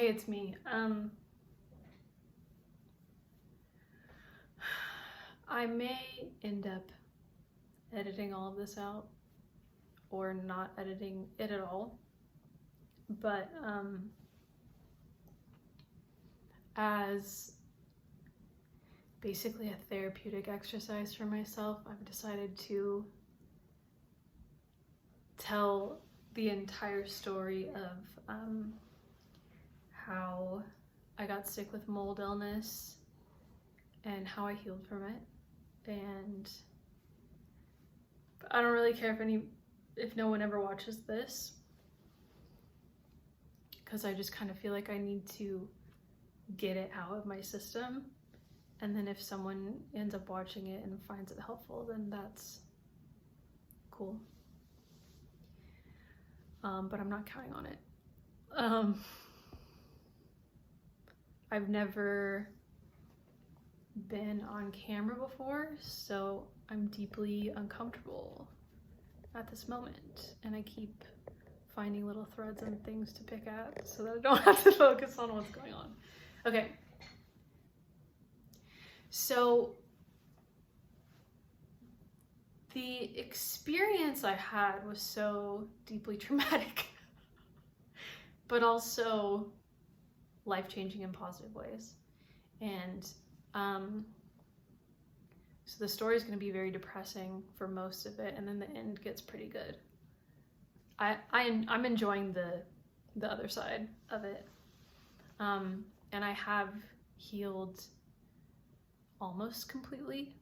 Hey, it's me. I may end up editing all of this out or not editing it at all, but as basically a therapeutic exercise for myself, I've decided to tell the entire story of how I got sick with mold illness and how I healed from it. And I don't really care if no one ever watches this, because I just kind of feel like I need to get it out of my system. And then if someone ends up watching it and finds it helpful, then that's cool. But I'm not counting on it. I've never been on camera before, so I'm deeply uncomfortable at this moment, and I keep finding little threads and things to pick at so that I don't have to focus on what's going on. Okay, so the experience I had was so deeply traumatic, but also life-changing in positive ways. And so the story is going to be very depressing for most of it, and then the end gets pretty good. I'm enjoying the other side of it, and I have healed almost completely.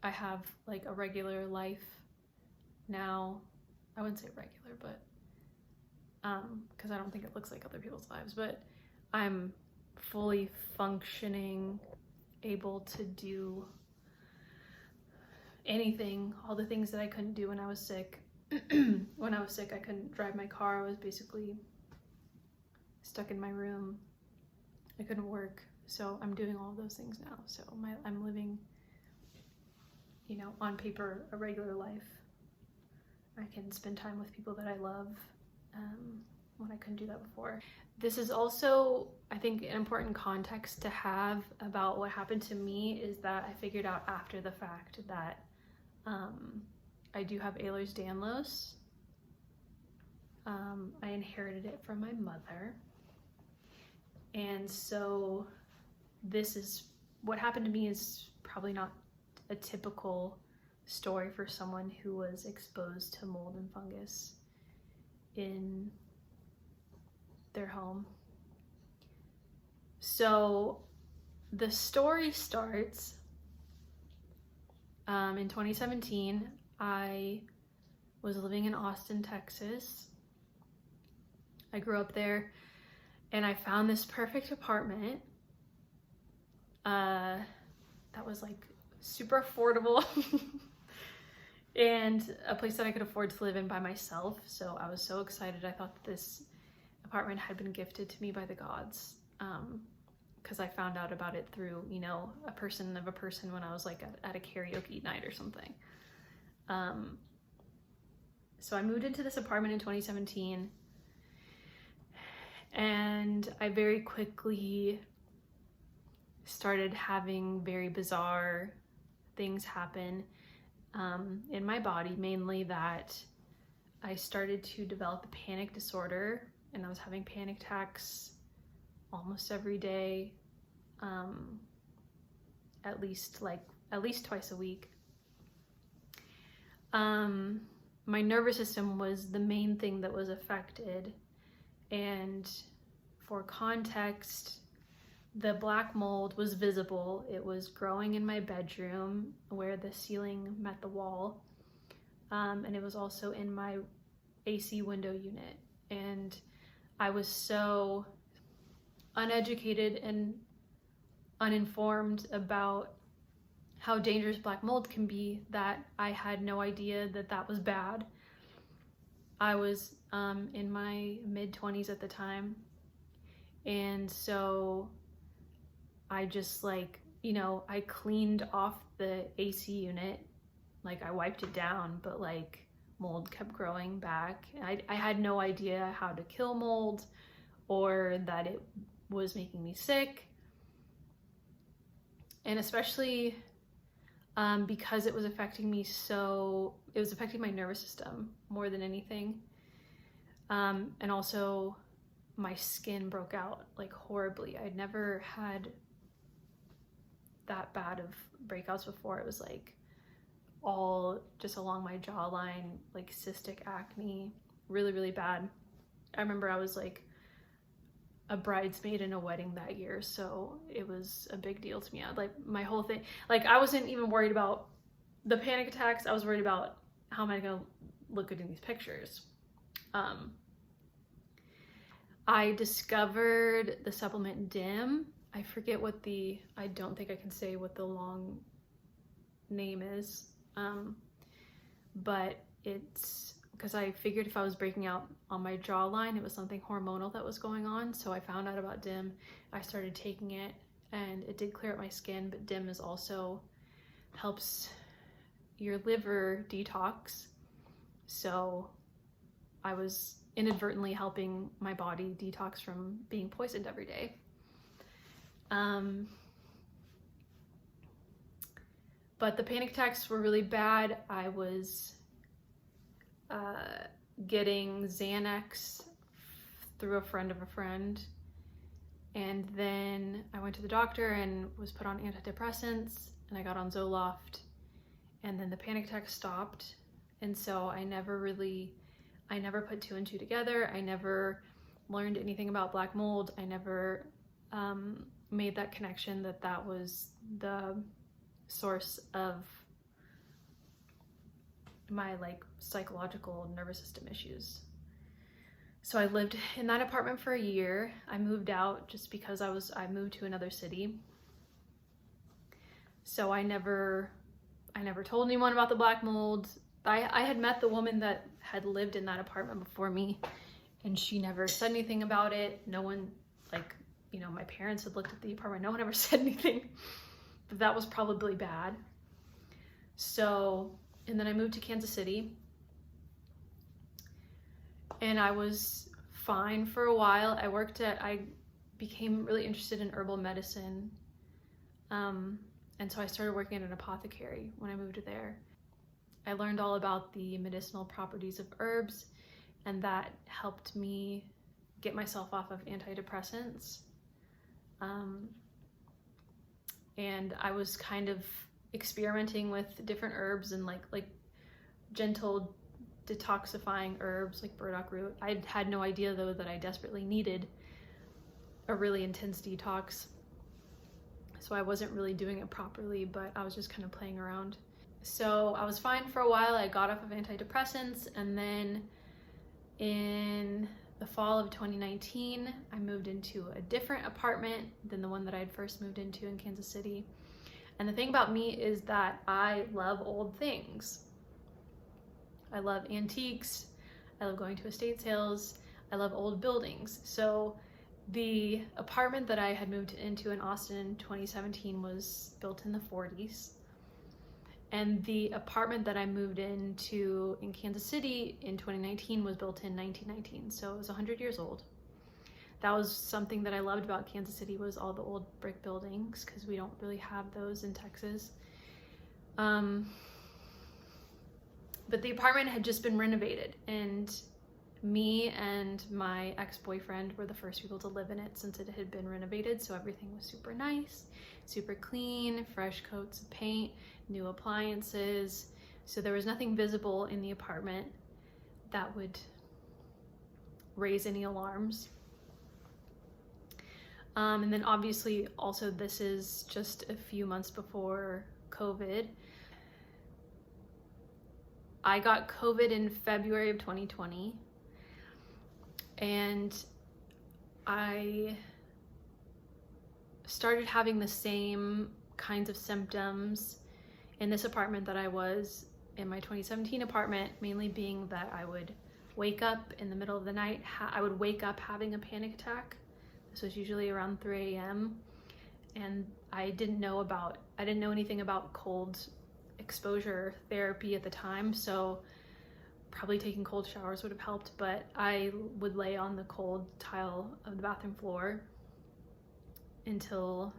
I have like a regular life now. I wouldn't say regular, but because I don't think it looks like other people's lives, but I'm fully functioning, able to do anything, all the things that I couldn't do when I was sick. When I was sick, I couldn't drive my car. I was basically stuck in my room. I couldn't work. So I'm doing all of those things now. So I'm living, on paper, a regular life. I can spend time with people that I love when I couldn't do that before. This is also, I think, an important context to have about what happened to me is that I figured out after the fact that I do have Ehlers-Danlos. I inherited it from my mother. And so this is, what happened to me is probably not a typical story for someone who was exposed to mold and fungus in their home. So the story starts in 2017. I was living in Austin, Texas. I grew up there, and I found this perfect apartment that was like super affordable and a place that I could afford to live in by myself. So I was so excited. I thought that this apartment had been gifted to me by the gods, because I found out about it through, a person of a person when I was like at a karaoke night or something. So I moved into this apartment in 2017, and I very quickly started having very bizarre things happen in my body, mainly that I started to develop a panic disorder, and I was having panic attacks almost every day, at least twice a week. My nervous system was the main thing that was affected, and for context, the black mold was visible. It was growing in my bedroom where the ceiling met the wall, and it was also in my AC window unit. And I was so uneducated and uninformed about how dangerous black mold can be that I had no idea that that was bad. I was in my mid-20s at the time, and so I just I cleaned off the AC unit, I wiped it down, but mold kept growing back. I had no idea how to kill mold or that it was making me sick. And especially because it was affecting me it was affecting my nervous system more than anything. And also my skin broke out like horribly. I'd never had that bad of breakouts before. It was like all just along my jawline, like cystic acne, really, really bad. I remember I was like a bridesmaid in a wedding that year, so it was a big deal to me. Like my whole thing, like I wasn't even worried about the panic attacks. I was worried about how am I gonna look good in these pictures. I discovered the supplement DIM. I forget what I don't think I can say what the long name is, but it's because I figured if I was breaking out on my jawline, it was something hormonal that was going on. So I found out about DIM. I started taking it and it did clear up my skin, but DIM is also helps your liver detox. So I was inadvertently helping my body detox from being poisoned every day. But the panic attacks were really bad. I was getting Xanax through a friend of a friend. And then I went to the doctor and was put on antidepressants, and I got on Zoloft, and then the panic attacks stopped. And so I never put two and two together. I never learned anything about black mold. I never made that connection that was the source of my like psychological nervous system issues. So I lived in that apartment for a year. I moved out just because I moved to another city. So I never told anyone about the black mold. I had met the woman that had lived in that apartment before me, and she never said anything about it. No one, like, you know, my parents had looked at the apartment. No one ever said anything. But that was probably bad. So, and then I moved to Kansas City, and I was fine for a while. I became really interested in herbal medicine. And so I started working at an apothecary when I moved there. I learned all about the medicinal properties of herbs, and that helped me get myself off of antidepressants. And I was kind of experimenting with different herbs and like gentle detoxifying herbs like burdock root. I had no idea though that I desperately needed a really intense detox. So I wasn't really doing it properly, but I was just kind of playing around. So I was fine for a while. I got off of antidepressants, and then in the fall of 2019, I moved into a different apartment than the one that I had first moved into in Kansas City. And the thing about me is that I love old things. I love antiques. I love going to estate sales. I love old buildings. So the apartment that I had moved into in Austin in 2017 was built in the 40s. And the apartment that I moved into in Kansas City in 2019 was built in 1919, so it was 100 years old. That was something that I loved about Kansas City, was all the old brick buildings, because we don't really have those in Texas. But the apartment had just been renovated, and me and my ex-boyfriend were the first people to live in it since it had been renovated, so everything was super nice, super clean, fresh coats of paint, new appliances. So there was nothing visible in the apartment that would raise any alarms. And then obviously also this is just a few months before COVID. I got COVID in February of 2020, and I started having the same kinds of symptoms in this apartment that I was in my 2017 apartment, mainly being that I would wake up in the middle of the night. I would wake up having a panic attack. This was usually around 3 a.m. And I didn't know anything about cold exposure therapy at the time. So probably taking cold showers would have helped, but I would lay on the cold tile of the bathroom floor until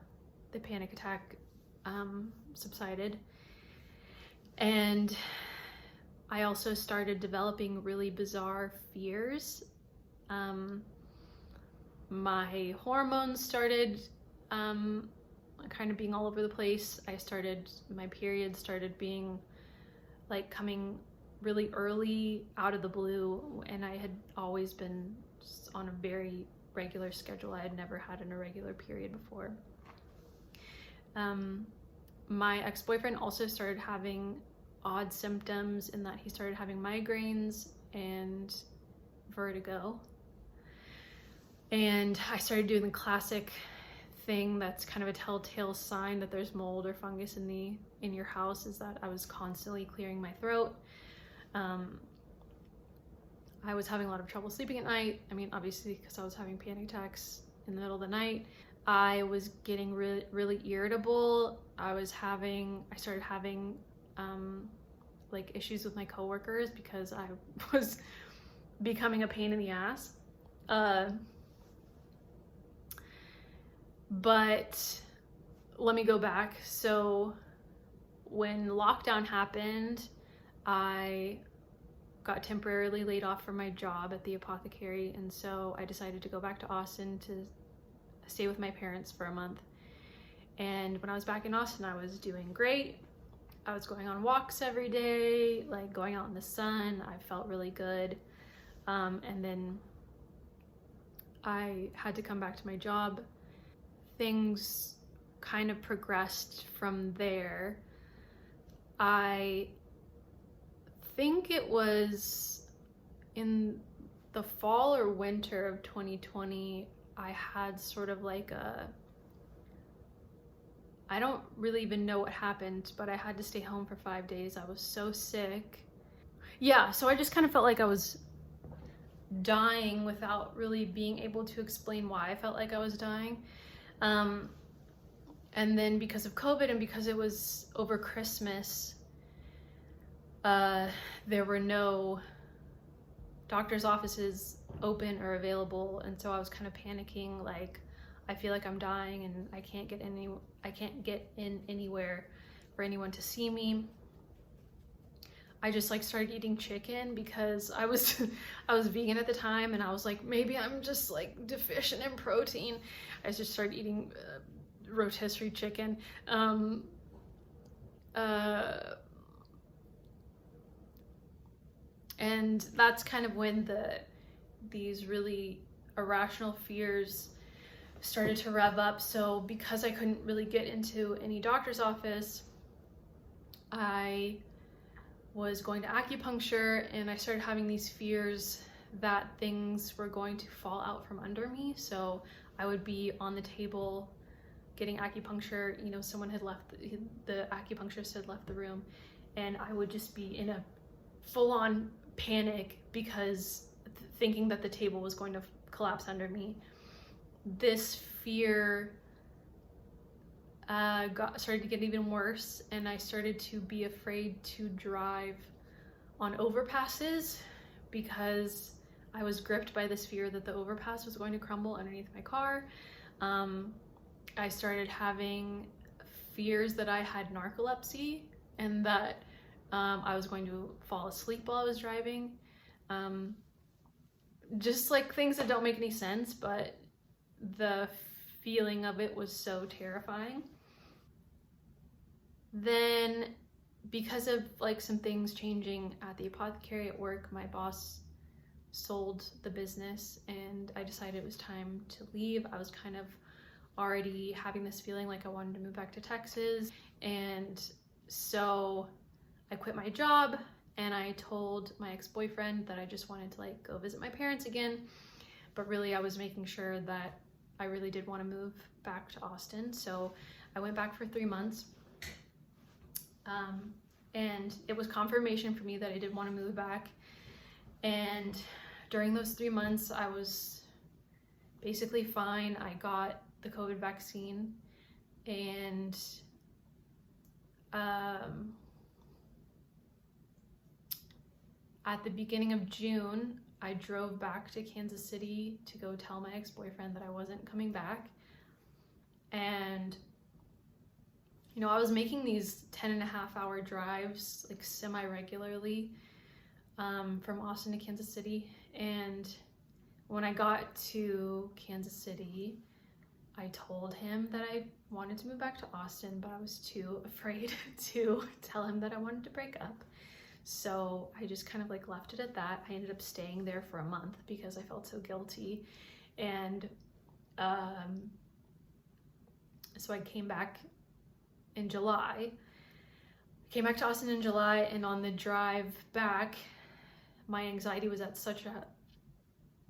the panic attack subsided. And I also started developing really bizarre fears. My hormones started kind of being all over the place. My period started being like coming really early out of the blue, and I had always been on a very regular schedule. I had never had an irregular period before. My ex-boyfriend also started having odd symptoms in that he started having migraines and vertigo. And I started doing the classic thing that's kind of a telltale sign that there's mold or fungus in your house, is that I was constantly clearing my throat. I was having a lot of trouble sleeping at night. I mean, obviously, because I was having panic attacks in the middle of the night. I was getting really, really irritable. I started having like issues with my coworkers because I was becoming a pain in the ass. But let me go back. So when lockdown happened, I got temporarily laid off from my job at the apothecary, and so I decided to go back to Austin to stay with my parents for a month. And when I was back in Austin, I was doing great. I was going on walks every day, like going out in the sun. I felt really good. And then I had to come back to my job. Things kind of progressed from there. I think it was in the fall or winter of 2020, I had sort of like I don't really even know what happened, but I had to stay home for 5 days. I was so sick. Yeah, so I just kind of felt like I was dying without really being able to explain why I felt like I was dying. And then because of COVID and because it was over Christmas, there were no doctor's offices open or available, and so I was kind of panicking, like I feel like I'm dying and I can't get in anywhere for anyone to see me. I just like started eating chicken because I was vegan at the time, and I was like, maybe I'm just like deficient in protein. I just started eating rotisserie chicken. And that's kind of when these really irrational fears started to rev up. So because I couldn't really get into any doctor's office, I was going to acupuncture, and I started having these fears that things were going to fall out from under me. So I would be on the table getting acupuncture, you know, someone had left, the acupuncturist had left the room, and I would just be in a full-on panic because thinking that the table was going to collapse under me. This fear started to get even worse, and I started to be afraid to drive on overpasses because I was gripped by this fear that the overpass was going to crumble underneath my car. I started having fears that I had narcolepsy and that I was going to fall asleep while I was driving. Just like things that don't make any sense, but the feeling of it was so terrifying. Then, because of like some things changing at the apothecary at work, my boss sold the business and I decided it was time to leave. I was kind of already having this feeling like I wanted to move back to Texas, and so I quit my job and I told my ex-boyfriend that I just wanted to like go visit my parents again, but really I was making sure that I really did want to move back to Austin. So I went back for 3 months, and it was confirmation for me that I did want to move back. And during those 3 months I was basically fine. I got the COVID vaccine, and at the beginning of June, I drove back to Kansas City to go tell my ex-boyfriend that I wasn't coming back. And, you know, I was making these 10.5-hour drives like semi-regularly from Austin to Kansas City. And when I got to Kansas City, I told him that I wanted to move back to Austin, but I was too afraid to tell him that I wanted to break up. So I just kind of like left it at that. I ended up staying there for a month because I felt so guilty. And so I came back in July. I came back to Austin in July, and on the drive back, my anxiety was at such a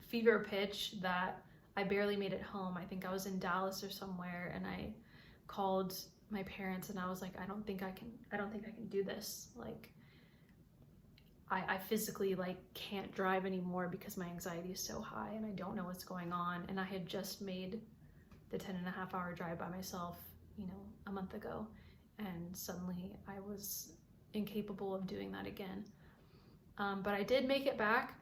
fever pitch that I barely made it home. I think I was in Dallas or somewhere, and I called my parents and I was like, I don't think I can do this. Like, I physically like can't drive anymore because my anxiety is so high and I don't know what's going on. And I had just made the 10.5-hour drive by myself, you know, a month ago. And suddenly I was incapable of doing that again. But I did make it back.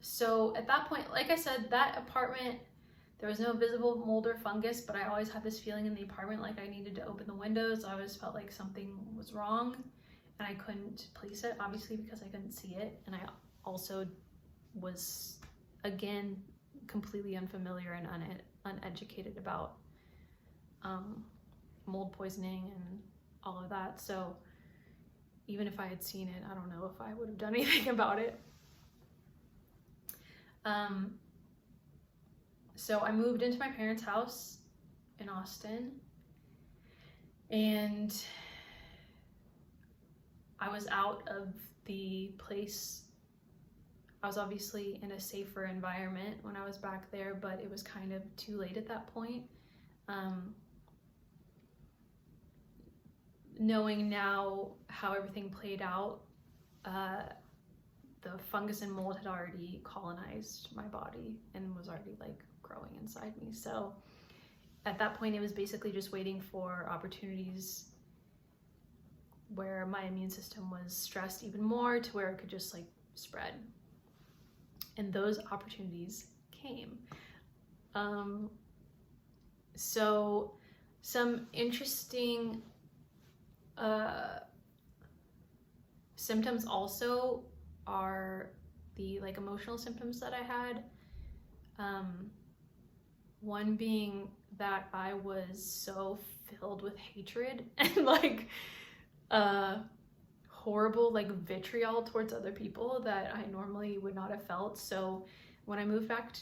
So at that point, like I said, that apartment, there was no visible mold or fungus, but I always had this feeling in the apartment like I needed to open the windows. I always felt like something was wrong and I couldn't place it, obviously, because I couldn't see it. And I also was, again, completely unfamiliar and uneducated about mold poisoning and all of that. So even if I had seen it, I don't know if I would have done anything about it. So I moved into my parents' house in Austin, and I was out of the place. I was obviously in a safer environment when I was back there, but it was kind of too late at that point. Knowing now how everything played out, the fungus and mold had already colonized my body and was already like growing inside me. So at that point, it was basically just waiting for opportunities where my immune system was stressed even more to where it could just like spread. And those opportunities came. So some interesting symptoms also are the like emotional symptoms that I had. One being that I was so filled with hatred and like horrible like vitriol towards other people that I normally would not have felt. So when I moved back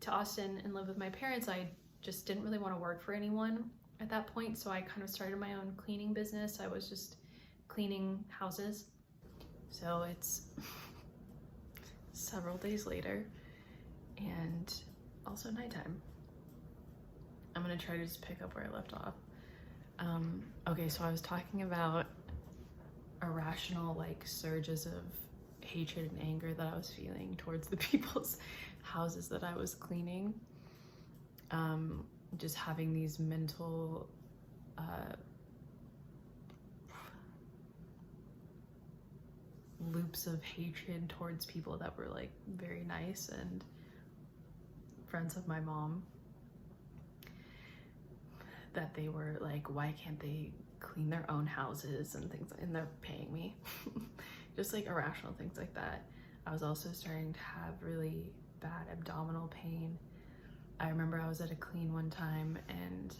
to Austin and lived with my parents, I just didn't really want to work for anyone at that point. So I kind of started my own cleaning business. I was just cleaning houses. So it's several days later and also nighttime. I'm gonna try to just pick up where I left off. Okay, so I was talking about irrational like surges of hatred and anger that I was feeling towards the people's houses that I was cleaning. Just having these mental loops of hatred towards people that were like very nice and friends of my mom, that they were like, why can't they clean their own houses and things, and they're paying me. Just like irrational things like that. I was also starting to have really bad abdominal pain. I remember I was at a clean one time and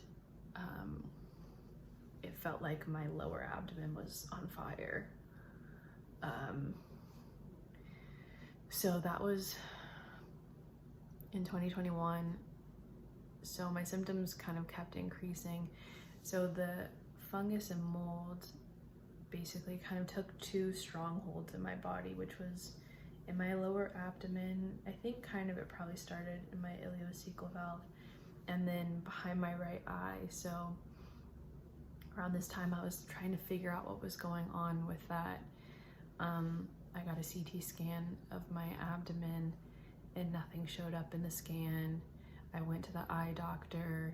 it felt like my lower abdomen was on fire. So that was in 2021. So my symptoms kind of kept increasing. So the fungus and mold basically kind of took two strongholds in my body, which was in my lower abdomen. I think kind of it probably started in my ileocecal valve and then behind my right eye. So around this time I was trying to figure out what was going on with that. I got a CT scan of my abdomen and nothing showed up in the scan. I went to the eye doctor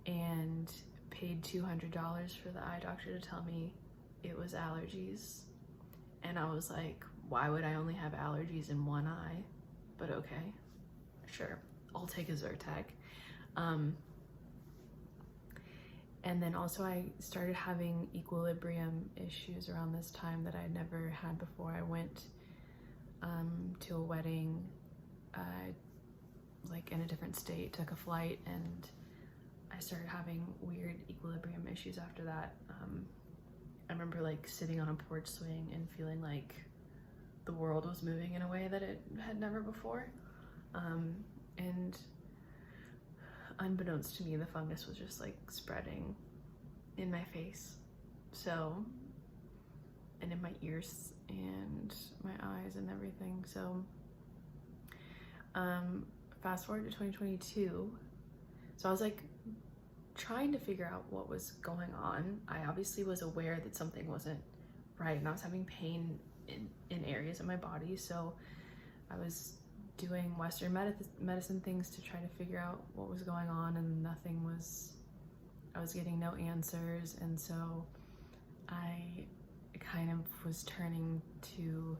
and paid $200 for the eye doctor to tell me it was allergies. And I was like, why would I only have allergies in one eye? But okay, sure, I'll take a Zyrtec. And then also I started having equilibrium issues around this time that I'd never had before. I went to a wedding, like in a different state, took a flight, and I started having weird equilibrium issues after that. I remember like sitting on a porch swing and feeling like the world was moving in a way that it had never before. And unbeknownst to me, the fungus was just like spreading in my face. So, and in my ears and my eyes and everything. So, fast forward to 2022. So I was like trying to figure out what was going on. I obviously was aware that something wasn't right, and I was having pain in areas of my body. So I was doing Western medicine things to try to figure out what was going on, and I was getting no answers. And so I kind of was turning to,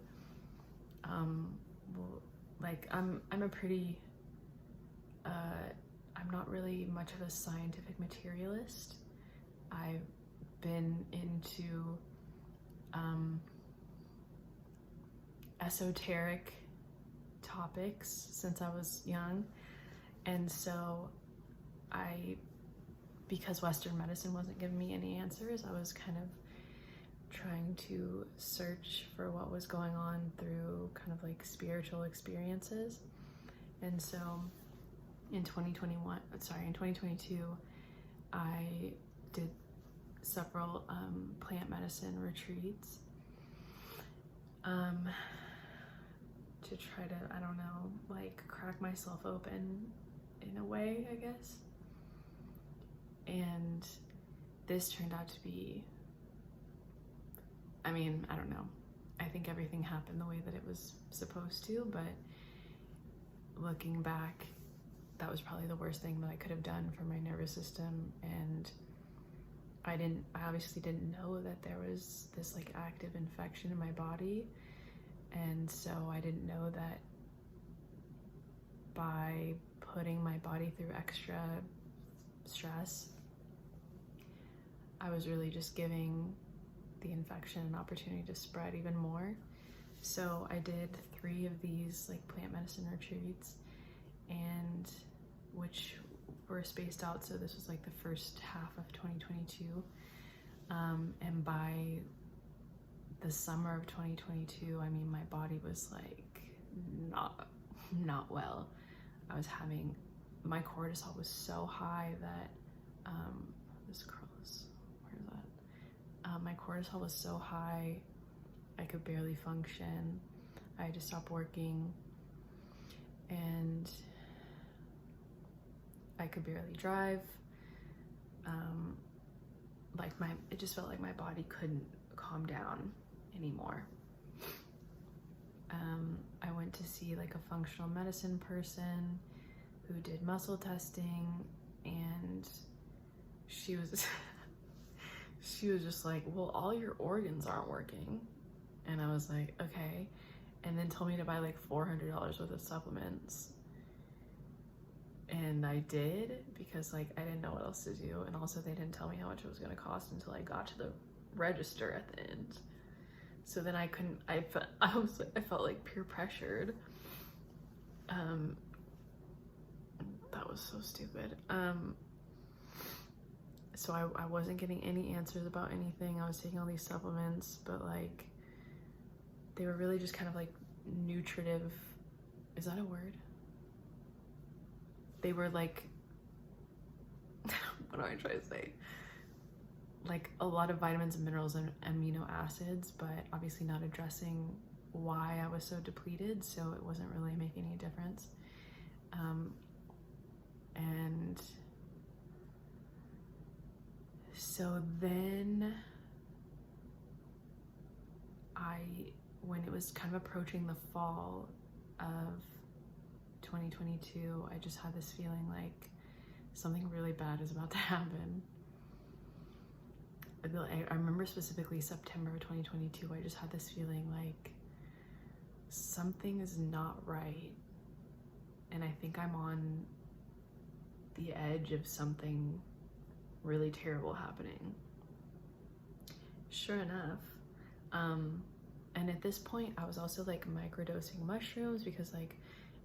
like I'm a pretty, I'm not really much of a scientific materialist. I've been into esoteric topics since I was young, and so because Western medicine wasn't giving me any answers, I was kind of trying to search for what was going on through kind of like spiritual experiences. And so in 2022, I did several plant medicine retreats to try to, I don't know, like crack myself open in a way, I guess. And this turned out to be, I mean, I don't know. I think everything happened the way that it was supposed to, but looking back, that was probably the worst thing that I could have done for my nervous system. And I obviously didn't know that there was this like active infection in my body. And so I didn't know that by putting my body through extra stress, I was really just giving the infection an opportunity to spread even more. So I did 3 of these like plant medicine retreats, and which were spaced out. So this was like the first half of 2022. And by the summer of 2022, I mean, my body was like not well. I was having, my cortisol was so high that, this curl is, where is that? My cortisol was so high, I could barely function. I had to stop working, and I could barely drive. It just felt like my body couldn't calm down anymore. I went to see like a functional medicine person who did muscle testing, and she was just like, well, all your organs aren't working. And I was like, okay. And then told me to buy like $400 worth of supplements. And I did, because like I didn't know what else to do, and also they didn't tell me how much it was going to cost until I got to the register at the end. So then I felt like peer pressured. That was so stupid. So I wasn't getting any answers about anything. I was taking all these supplements, but like they were really just kind of like nutritive. Is that a word? They were like, what do I try to say? Like a lot of vitamins and minerals and amino acids, but obviously not addressing why I was so depleted, so it wasn't really making any difference. And so then when it was kind of approaching the fall of 2022, I just had this feeling like something really bad is about to happen. I remember specifically September of 2022, I just had this feeling like something is not right. And I think I'm on the edge of something really terrible happening. Sure enough, and at this point I was also like microdosing mushrooms because like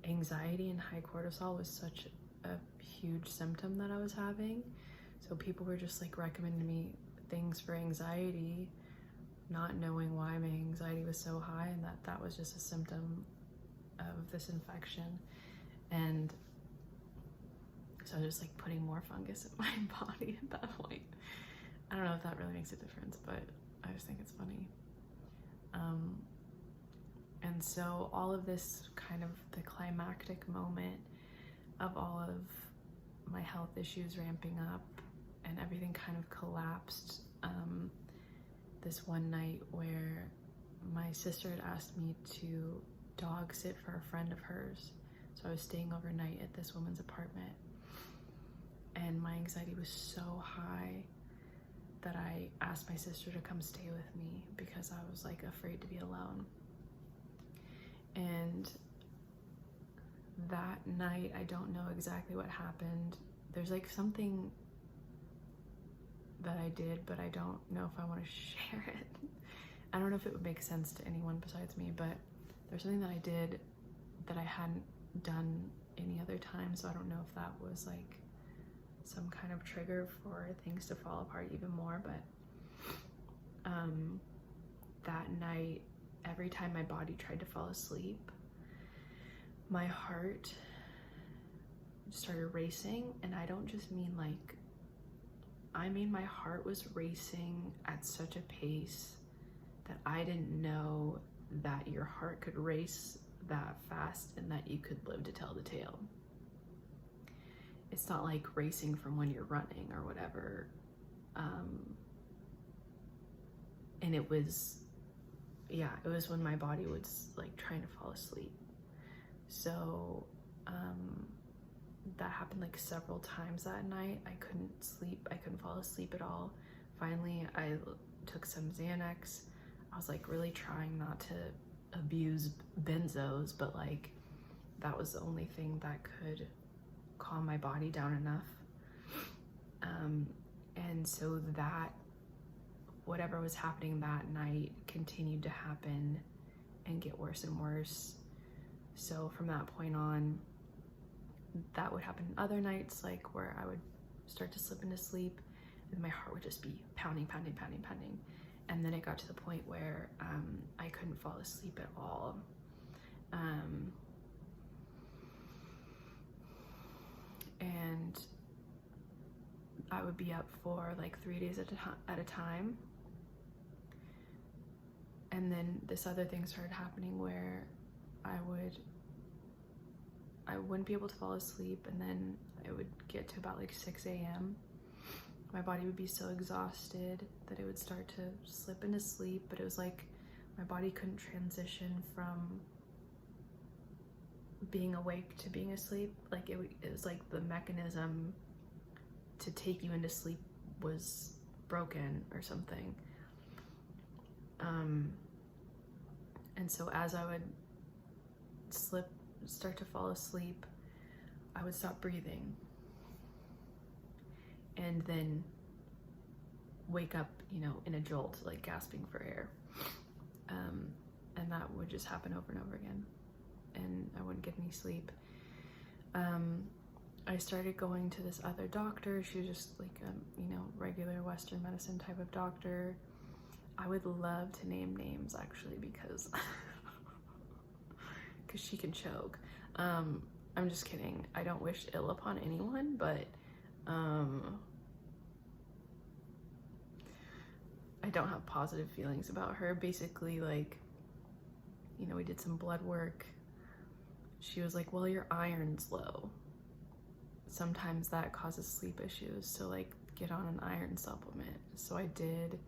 anxiety and high cortisol was such a huge symptom that I was having. So people were just like recommending me things for anxiety, not knowing why my anxiety was so high, and that was just a symptom of this infection. And so I was just like putting more fungus in my body at that point. I don't know if that really makes a difference, but I just think it's funny. And so all of this kind of the climactic moment of all of my health issues ramping up and everything kind of collapsed this one night where my sister had asked me to dog sit for a friend of hers. So I was staying overnight at this woman's apartment, and my anxiety was so high that I asked my sister to come stay with me because I was like afraid to be alone. And that night, I don't know exactly what happened. There's like something that I did, but I don't know if I want to share it. I don't know if it would make sense to anyone besides me, but there's something that I did that I hadn't done any other time, so I don't know if that was like some kind of trigger for things to fall apart even more. But that night, every time my body tried to fall asleep, my heart started racing. And I don't just mean like, I mean my heart was racing at such a pace that I didn't know that your heart could race that fast and that you could live to tell the tale. It's not like racing from when you're running or whatever. And it was when my body was like trying to fall asleep. So that happened like several times that night. I couldn't sleep. I couldn't fall asleep at all. Finally, I took some Xanax. I was like really trying not to abuse benzos, but like that was the only thing that could calm my body down enough. And so that whatever was happening that night continued to happen and get worse and worse. So from that point on, that would happen other nights, like where I would start to slip into sleep and my heart would just be pounding. And then it got to the point where I couldn't fall asleep at all. And I would be up for like 3 days at a time. And then this other thing started happening where I wouldn't be able to fall asleep, and then it would get to about like 6 a.m. My body would be so exhausted that it would start to slip into sleep, but it was like my body couldn't transition from being awake to being asleep. Like it was like the mechanism to take you into sleep was broken or something. And so as I would start to fall asleep, I would stop breathing and then wake up, in a jolt, like gasping for air. And that would just happen over and over again, and I wouldn't get any sleep. I started going to this other doctor. She was just like a, regular Western medicine type of doctor. I would love to name names actually because she can choke. I'm just kidding. I don't wish ill upon anyone, but I don't have positive feelings about her. Basically, like, we did some blood work. She was like, well, your iron's low. Sometimes that causes sleep issues, so like get on an iron supplement. So I did,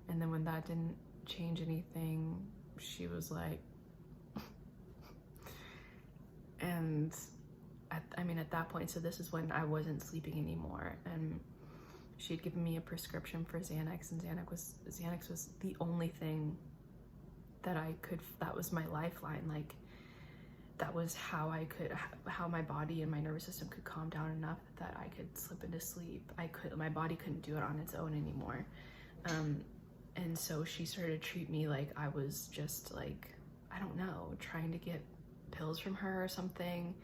and then when that didn't change anything, she was like, and at that point, so this is when I wasn't sleeping anymore, and she had given me a prescription for Xanax, and Xanax was the only thing that that was my lifeline. Like, that was how my body and my nervous system could calm down enough that I could slip into sleep. My body couldn't do it on its own anymore. And so she started to treat me like I was just like, I don't know, trying to get pills from her or something.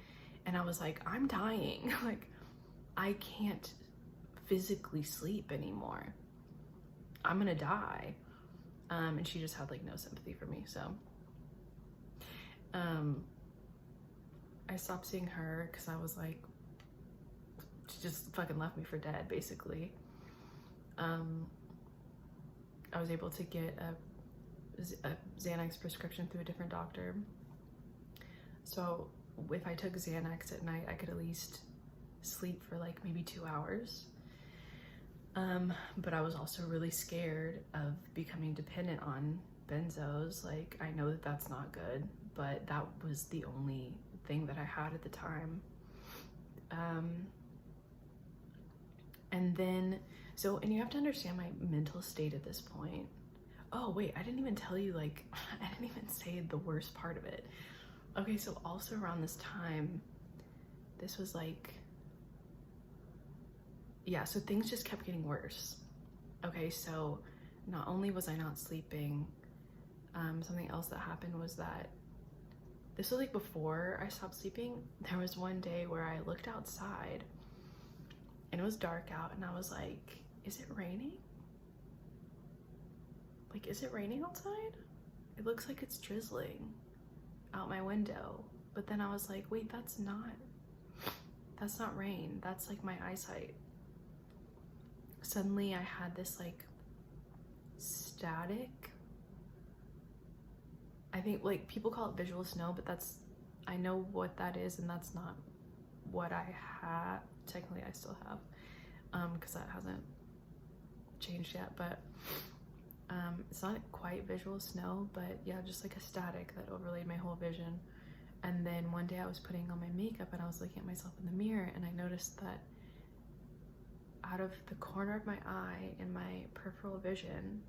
And I was like, I'm dying. Like, I can't physically sleep anymore. I'm gonna die. And she just had like no sympathy for me. So I stopped seeing her because I was like, she just fucking left me for dead, basically. I was able to get a Xanax prescription through a different doctor. So if I took Xanax at night, I could at least sleep for like maybe 2 hours. But I was also really scared of becoming dependent on benzos. Like, I know that that's not good, but that was the only thing that I had at the time. And then, and you have to understand my mental state at this point. Oh wait, I didn't even tell you, like, I didn't even say the worst part of it. Okay, so also around this time, this was like, yeah, so things just kept getting worse. Okay, so not only was I not sleeping, something else that happened was that this was like before I stopped sleeping. There was one day where I looked outside and it was dark out, and I was like, is it raining? Like, is it raining outside? It looks like it's drizzling out my window. But then I was like, wait, that's not rain. That's like my eyesight. Suddenly I had this like static. I think like people call it visual snow, but I know what that is, and that's not what I had. Technically I still have, because that hasn't changed yet, but it's not quite visual snow, but yeah, just like a static that overlaid my whole vision. And then one day I was putting on my makeup and I was looking at myself in the mirror, and I noticed that out of the corner of my eye in my peripheral vision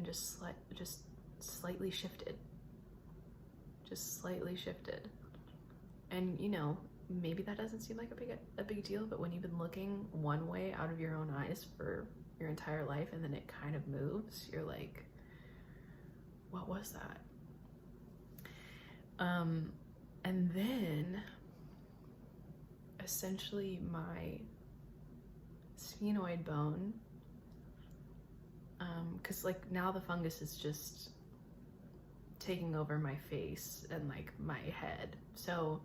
just slightly shifted. Just slightly shifted. And you know, maybe that doesn't seem like a big deal, but when you've been looking one way out of your own eyes for your entire life and then it kind of moves, you're like, what was that? And then essentially my sphenoid bone, because like now the fungus is just taking over my face and like my head. So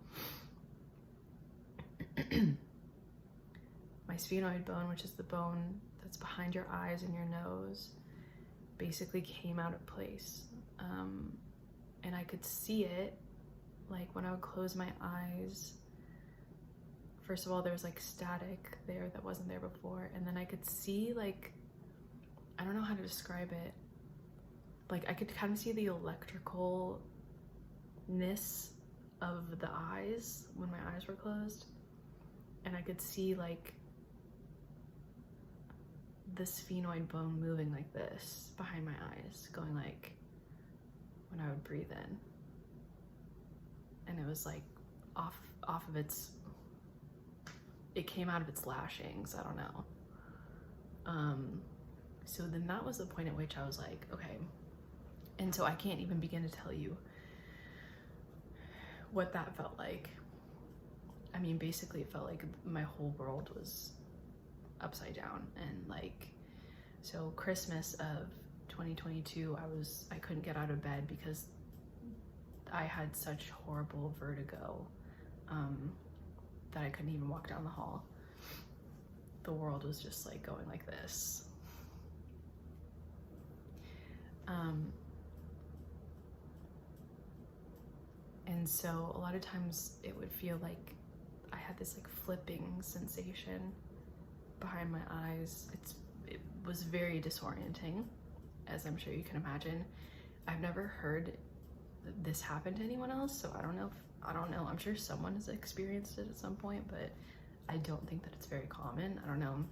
my sphenoid bone, which is the bone that's behind your eyes and your nose, basically came out of place. And I could see it, like when I would close my eyes. First of all, there was like static there that wasn't there before. And then I could see, like, I don't know how to describe it. Like, I could kind of see the electricalness of the eyes when my eyes were closed. And I could see like the sphenoid bone moving like this behind my eyes, going like when I would breathe in. And it was like off of it came out of its lashings, I don't know. So then that was the point at which I was like, okay. And so I can't even begin to tell you what that felt like. I mean, basically it felt like my whole world was upside down. And like, so Christmas of 2022, I couldn't get out of bed because I had such horrible vertigo that I couldn't even walk down the hall. The world was just like going like this. And so a lot of times it would feel like I had this like flipping sensation behind my eyes. It was very disorienting, as I'm sure you can imagine. I've never heard this happen to anyone else, so I don't know. I'm sure someone has experienced it at some point, but I don't think that it's very common. I don't know.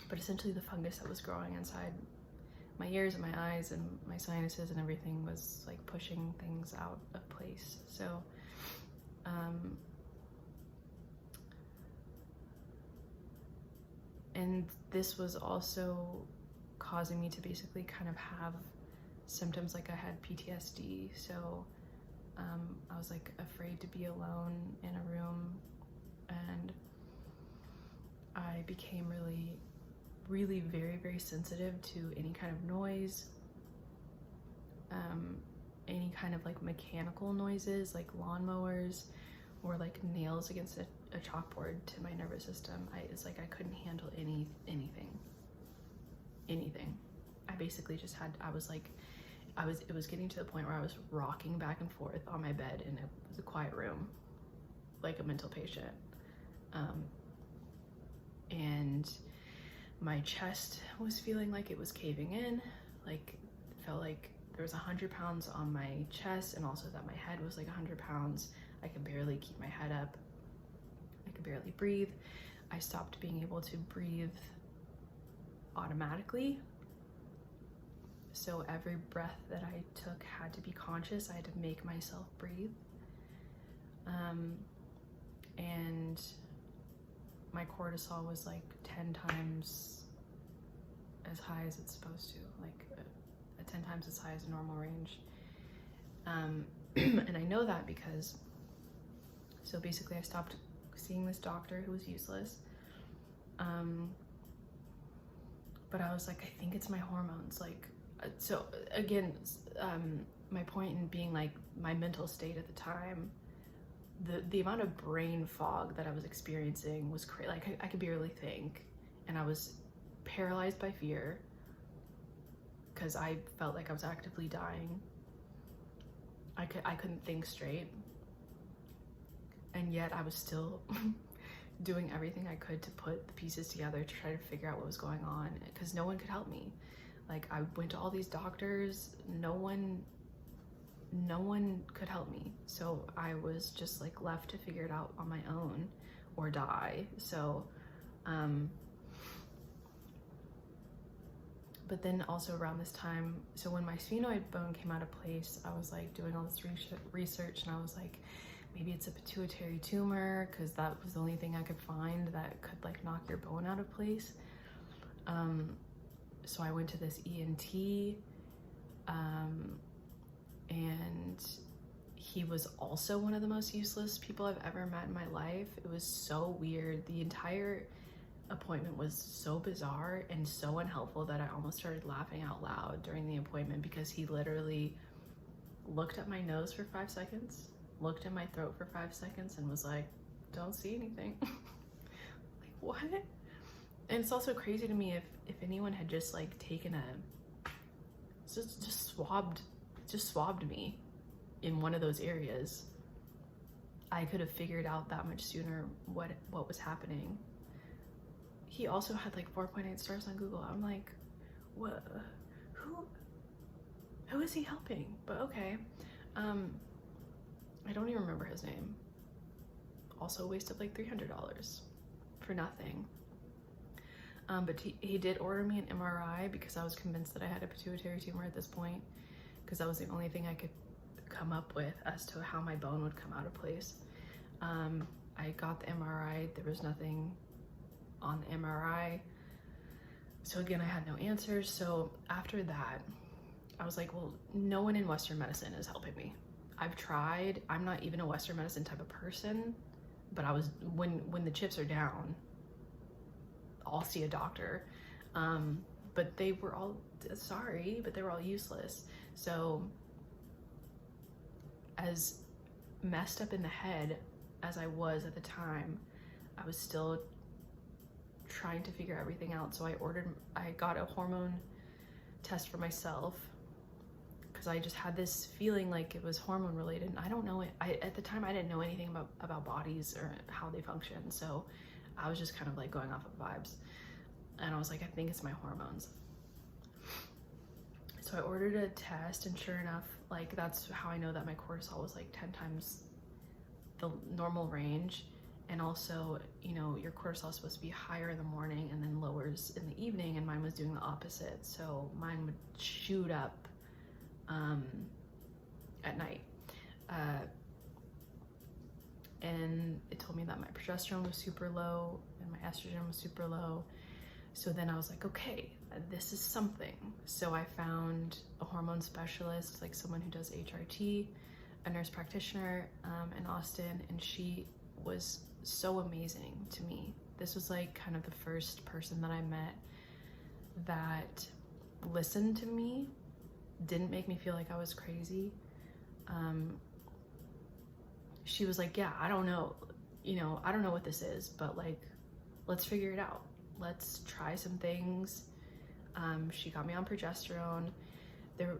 But essentially the fungus that was growing inside my ears and my eyes and my sinuses and everything was like pushing things out of place. So and this was also causing me to basically kind of have symptoms like I had PTSD. So I was like afraid to be alone in a room, and I became really very sensitive to any kind of noise, any kind of like mechanical noises like lawnmowers or like nails against a chalkboard to my nervous system. It's like I couldn't handle anything. I basically just had, it was getting to the point where I was rocking back and forth on my bed in a quiet room like a mental patient. And my chest was feeling like it was caving in, like it felt like there was 100 pounds on my chest, and also that my head was like 100 pounds. I could barely keep my head up. I could barely breathe. I stopped being able to breathe automatically. So every breath that I took had to be conscious. I had to make myself breathe. And my cortisol was like 10 times as high as it's supposed to, like 10 times as high as a normal range. And I know that because, so basically I stopped seeing this doctor who was useless. But I was like, I think it's my hormones. Like, so again, my point in being like my mental state at the time, the amount of brain fog that I was experiencing was crazy. Like I could barely think, and I was paralyzed by fear because I felt like I was actively dying. I couldn't think straight, and yet I was still doing everything I could to put the pieces together to try to figure out what was going on, because no one could help me. Like I went to all these doctors, no one could help me. So I was just like left to figure it out on my own or die. So, but then also around this time, so when my sphenoid bone came out of place, I was like doing all this research, and I was like, maybe it's a pituitary tumor, because that was the only thing I could find that could like knock your bone out of place. So I went to this ENT, and he was also one of the most useless people I've ever met in my life. It was so weird. The entire appointment was so bizarre and so unhelpful that I almost started laughing out loud during the appointment, because he literally looked at my nose for 5 seconds, looked at my throat for 5 seconds, and was like, don't see anything. Like, what? And it's also crazy to me if anyone had just like taken just swabbed me in one of those areas, I could have figured out that much sooner what was happening. He also had like 4.8 stars on Google. I'm like, what? Who is he helping? But okay. I don't even remember his name. Also wasted like $300 for nothing. But he did order me an MRI because I was convinced that I had a pituitary tumor at this point, because that was the only thing I could come up with as to how my bone would come out of place. I got the MRI. There was nothing on the MRI. So again, I had no answers. So after that, I was like, well, no one in Western medicine is helping me. I've tried. I'm not even a Western medicine type of person, but I was, when the chips are down, I'll see a doctor. But they were all, sorry, but they were all useless. So as messed up in the head as I was at the time, I was still trying to figure everything out. So I got a hormone test for myself, because I just had this feeling like it was hormone related. And I don't know it. At the time, I didn't know anything about bodies or how they function. So I was just kind of like going off of vibes. And I was like, I think it's my hormones. So I ordered a test, and sure enough, like that's how I know that my cortisol was like 10 times the normal range. And also, you know, your cortisol is supposed to be higher in the morning and then lowers in the evening, and mine was doing the opposite. So mine would shoot up at night. And it told me that my progesterone was super low and my estrogen was super low. So then I was like, okay, this is something. So I found a hormone specialist, like someone who does HRT, a nurse practitioner in Austin, and she was so amazing to me. This was like kind of the first person that I met that listened to me, didn't make me feel like I was crazy. She was like, yeah, I don't know, you know, I don't know what this is, but like, let's figure it out. Let's try some things. She got me on progesterone.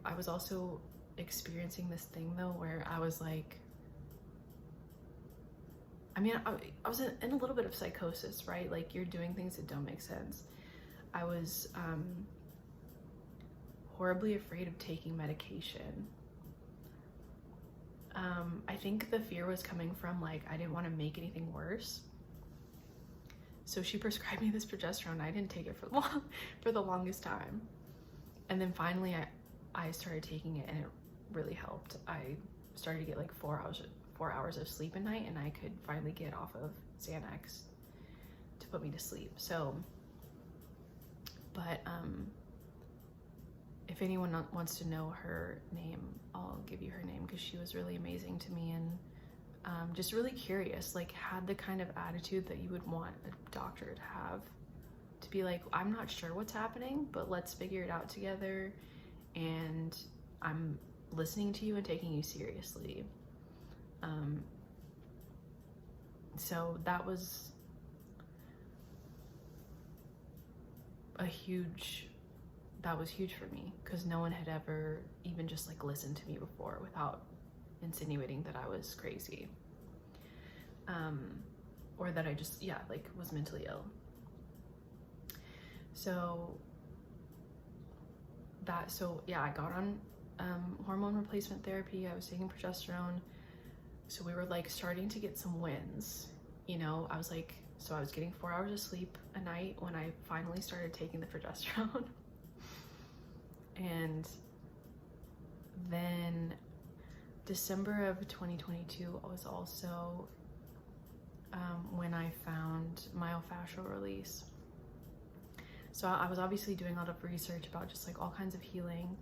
I was also experiencing this thing though, where I was like, I mean, I was in a little bit of psychosis, right? Like, you're doing things that don't make sense. I was horribly afraid of taking medication. I think the fear was coming from, like, I didn't want to make anything worse. So she prescribed me this progesterone. I didn't take it for the longest time. And then finally I started taking it, and it really helped. I started to get like 4 hours of sleep a night, and I could finally get off of Xanax to put me to sleep. So, but if anyone wants to know her name, I'll give you her name, because she was really amazing to me, and just really curious, like had the kind of attitude that you would want a doctor to have, to be like, I'm not sure what's happening, but let's figure it out together, and I'm listening to you and taking you seriously. So that was huge for me, because no one had ever even just like listened to me before without insinuating that I was crazy, or that I just, yeah, like was mentally ill. So yeah, I got on hormone replacement therapy. I was taking progesterone. So we were like starting to get some wins, you know. I was like, so I was getting 4 hours of sleep a night when I finally started taking the progesterone. And then December of 2022 was also when I found myofascial release. So I was obviously doing a lot of research about just like all kinds of healing.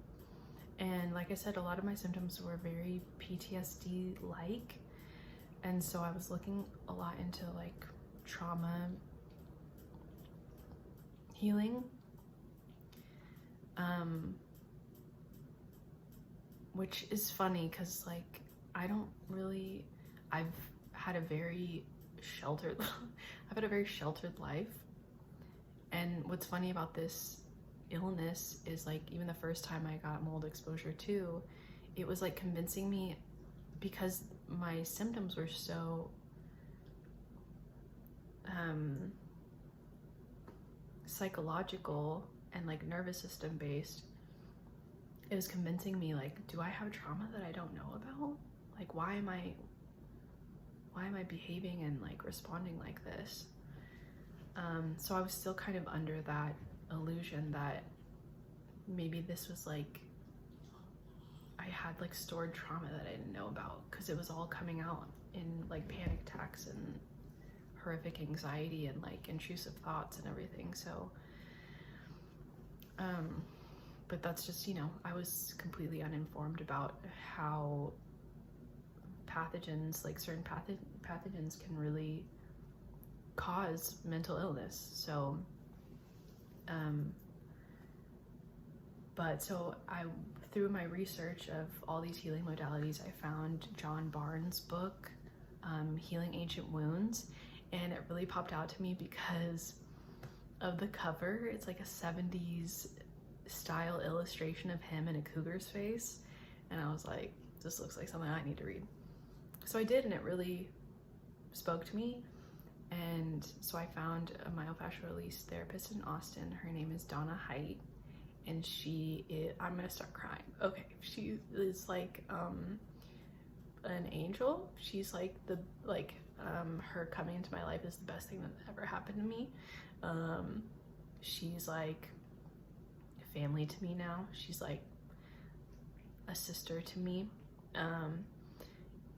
And like I said, a lot of my symptoms were very PTSD-like. And so I was looking a lot into like trauma healing. Which is funny, because like I've had a very sheltered life. And what's funny about this illness is, like, even the first time I got mold exposure too, it was like convincing me, because my symptoms were so psychological and like nervous system based. It was convincing me, like, do I have trauma that I don't know about? Like, why am I behaving and like responding like this? So I was still kind of under that illusion that maybe this was like, I had like stored trauma that I didn't know about, because it was all coming out in like panic attacks and horrific anxiety and like intrusive thoughts and everything. So but that's just, you know, I was completely uninformed about how pathogens, like certain pathogens can really cause mental illness. So but so through my research of all these healing modalities, I found John Barnes' book, Healing Ancient Wounds, and it really popped out to me because of the cover. It's like a 70s style illustration of him in a cougar's face, and I was like, this looks like something I need to read. So I did, and it really spoke to me. And so I found a myofascial release therapist in Austin. Her name is Donna Height, and I'm gonna start crying. Okay, she is like an angel. She's like her coming into my life is the best thing that ever happened to me. She's like family to me now. She's like a sister to me.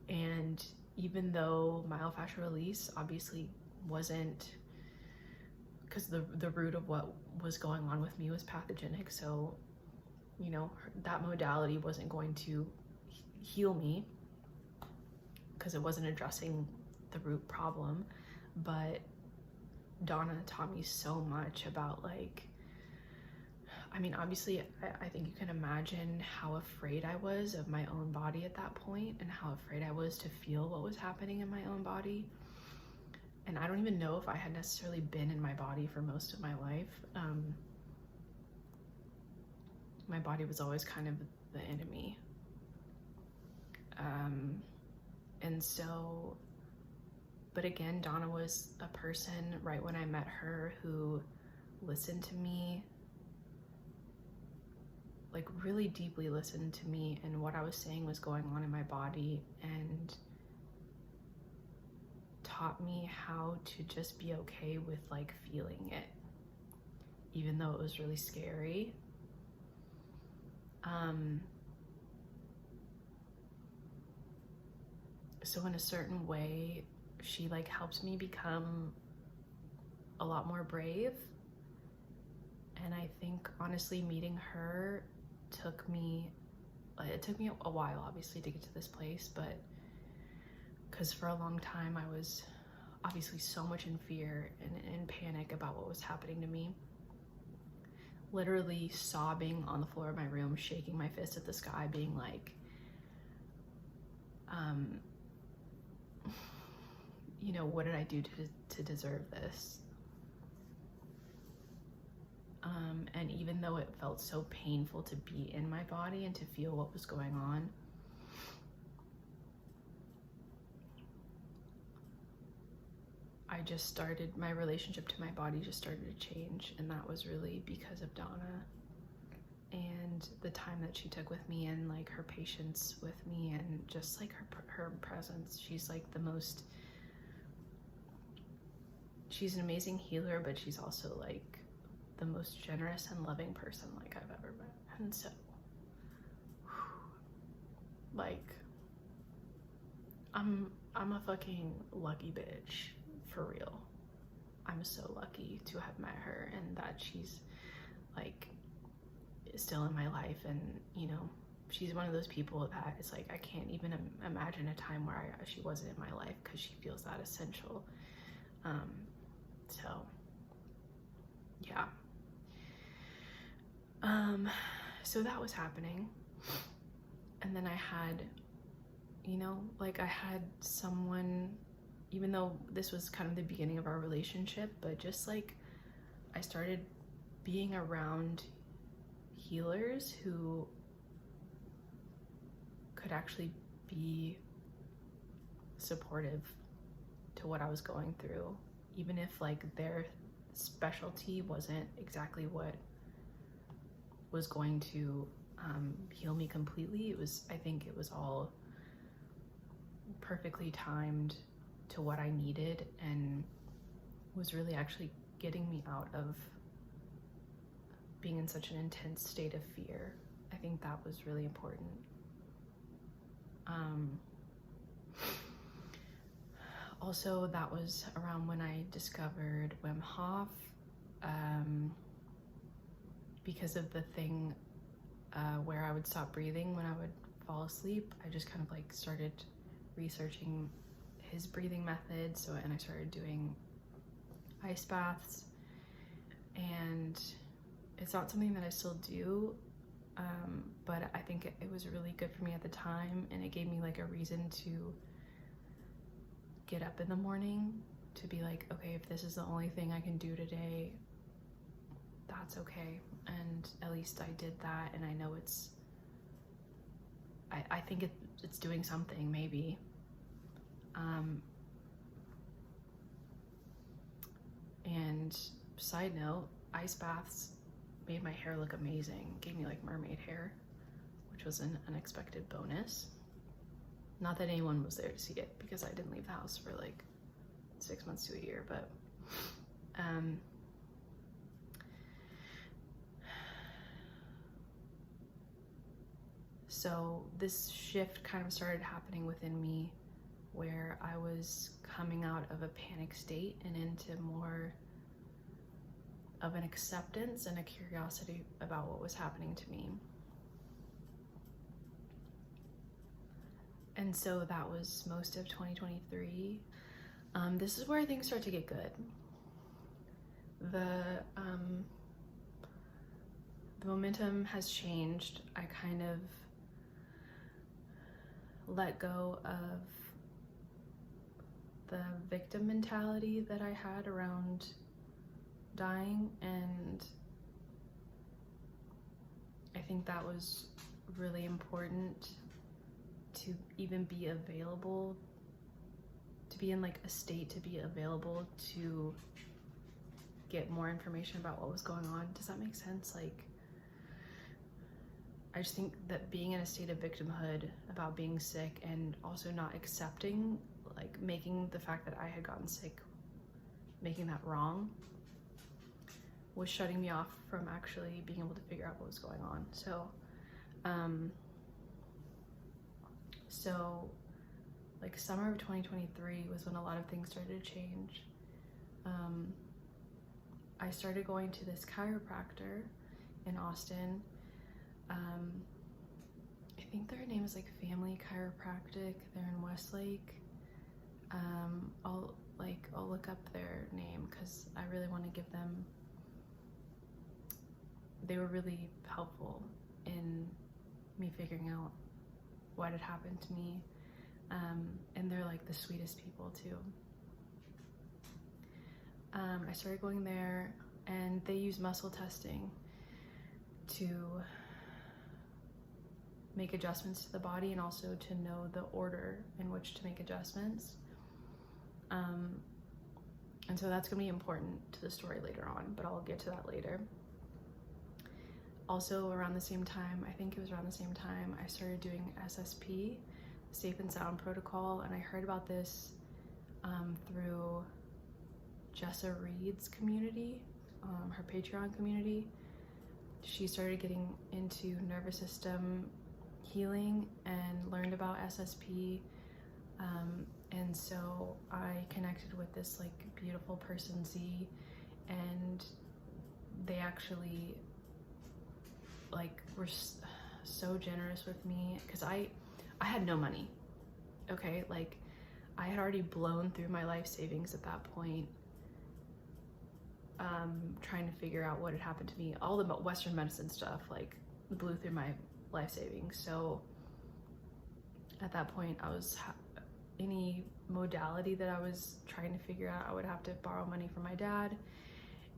And even though myofascial release obviously wasn't, because the root of what was going on with me was pathogenic, so you know, that modality wasn't going to heal me because it wasn't addressing the root problem. But Donna taught me so much about, like, I mean, obviously I think you can imagine how afraid I was of my own body at that point, and how afraid I was to feel what was happening in my own body. And I don't even know if I had necessarily been in my body for most of my life. My body was always kind of the enemy. And so, but again, Donna was a person right when I met her who listened to me, like really deeply listened to me and what I was saying was going on in my body, and taught me how to just be okay with like feeling it, even though it was really scary. So in a certain way, she like helps me become a lot more brave. And I think honestly meeting her took me a while obviously to get to this place, but because for a long time I was obviously so much in fear and in panic about what was happening to me. Literally sobbing on the floor of my room, shaking my fist at the sky, being like, you know, what did I do to deserve this? And even though it felt so painful to be in my body and to feel what was going on, my relationship to my body just started to change, and that was really because of Donna and the time that she took with me, and like her patience with me, and just like her presence. She's like she's an amazing healer, but she's also like the most generous and loving person like I've ever met. And so, like, I'm a fucking lucky bitch, for real. I'm so lucky to have met her, and that she's like still in my life. And you know, she's one of those people that it's like I can't even imagine a time where she wasn't in my life, because she feels that essential. So yeah. So that was happening, and then I had, you know, like I had someone, even though this was kind of the beginning of our relationship, but just like I started being around healers who could actually be supportive to what I was going through, even if like their specialty wasn't exactly what was going to heal me completely. I think it was all perfectly timed to what I needed, and was really actually getting me out of being in such an intense state of fear. I think that was really important. Also, that was around when I discovered Wim Hof, because of the thing where I would stop breathing when I would fall asleep. I just kind of like started researching his breathing methods, and I started doing ice baths, and it's not something that I still do, but I think it was really good for me at the time, and it gave me like a reason to get up in the morning, to be like, okay, if this is the only thing I can do today, that's okay. And at least I did that, and I know I think it's doing something, maybe. And side note, ice baths made my hair look amazing. Gave me like mermaid hair, which was an unexpected bonus. Not that anyone was there to see it, because I didn't leave the house for like 6 months to a year, but so this shift kind of started happening within me, where I was coming out of a panic state and into more of an acceptance and a curiosity about what was happening to me. And so that was most of 2023. This is where things start to get good. The momentum has changed. I kind of let go of the victim mentality that I had around dying, and I think that was really important to even be available, to be in like a state to be available to get more information about what was going on. Does that make sense? Like, I just think that being in a state of victimhood about being sick and also not accepting, like making the fact that I had gotten sick, making that wrong, was shutting me off from actually being able to figure out what was going on. So like summer of 2023 was when a lot of things started to change. I started going to this chiropractor in Austin. I think their name is like Family Chiropractic. They're in Westlake. I'll look up their name because I really want to give them. They were really helpful in me figuring out what had happened to me, and they're like the sweetest people too. I started going there, and they use muscle testing to make adjustments to the body and also to know the order in which to make adjustments. And so that's going to be important to the story later on, but I'll get to that later. Also around the same time, I think it was around the same time, I started doing SSP, Safe and Sound Protocol, and I heard about this through Jessa Reed's community, her Patreon community. She started getting into nervous system healing and learned about SSP, and so I connected with this like beautiful person, Z, and they actually like were so generous with me, because I had no money. Okay, like I had already blown through my life savings at that point, trying to figure out what had happened to me. All the Western medicine stuff like blew through my life savings. So at that point, I was any modality that I was trying to figure out, I would have to borrow money from my dad,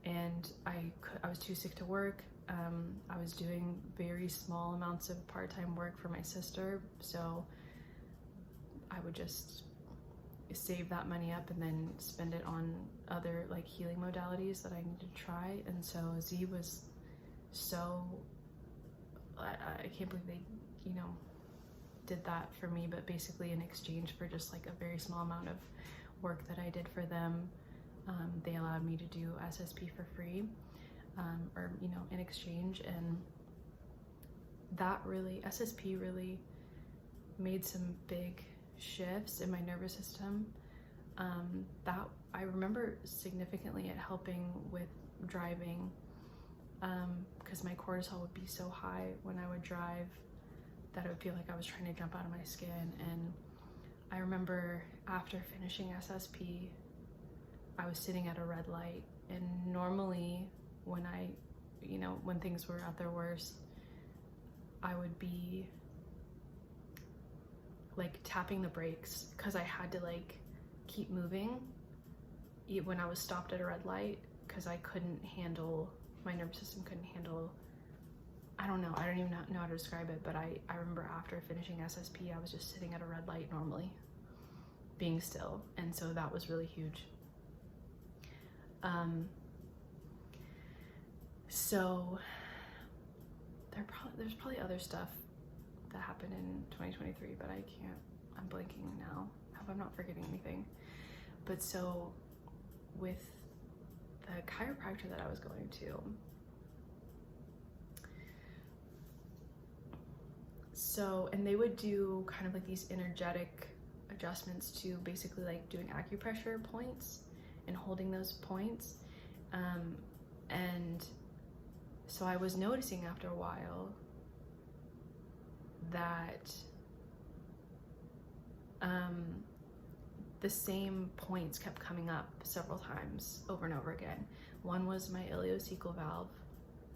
and I was too sick to work. I was doing very small amounts of part-time work for my sister, so I would just save that money up and then spend it on other like healing modalities that I needed to try. And so Z was so, I can't believe they, did that for me, but basically in exchange for just like a very small amount of work that I did for them, they allowed me to do SSP for free, or in exchange. And that really, SSP really made some big shifts in my nervous system, that I remember significantly at helping with driving, because my cortisol would be so high when I would drive that it would feel like I was trying to jump out of my skin. And I remember after finishing SSP, I was sitting at a red light, and normally when I, when things were at their worst, I would be like tapping the brakes because I had to like keep moving when I was stopped at a red light, because I couldn't handle, my nervous system couldn't handle, I don't even know how to describe it, but I remember after finishing SSP, I was just sitting at a red light normally, being still, and so that was really huge. So there's probably other stuff that happened in 2023, but I can't I'm blanking now. I hope I'm not forgetting anything. But so with the chiropractor that I was going to, and they would do kind of like these energetic adjustments to basically like doing acupressure points and holding those points. And so I was noticing after a while that the same points kept coming up several times over and over again. One was my ileocecal valve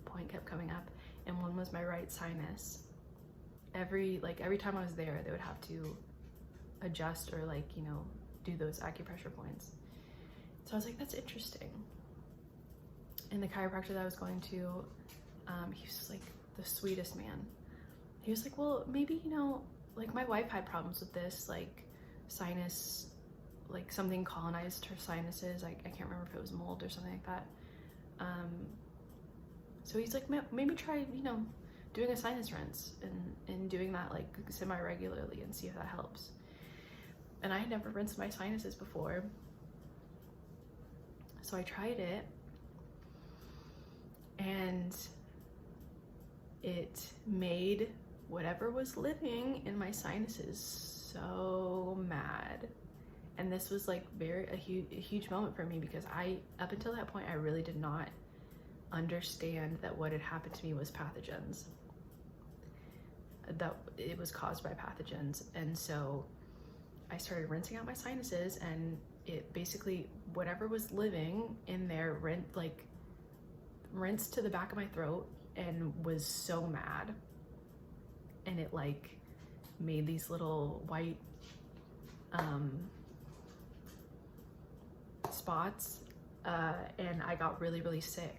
point kept coming up, and one was my right sinus. Every time I was there, they would have to adjust or like, you know, do those acupressure points. So I was like, that's interesting. And the chiropractor that I was going to, he was like the sweetest man. He was like, well, maybe, you know, like my wife had problems with this, like sinus, like something colonized her sinuses. I can't remember if it was mold or something like that. So he's like, maybe try, you know, doing a sinus rinse and doing that like semi-regularly and see if that helps. And I had never rinsed my sinuses before. So I tried it, and it made whatever was living in my sinuses so mad. And this was like a huge moment for me, because up until that point, I really did not understand that what had happened to me was pathogens, that it was caused by pathogens. And so I started rinsing out my sinuses, and it basically, whatever was living in there, rinsed to the back of my throat and was so mad. And it like made these little white spots, and I got really, really sick.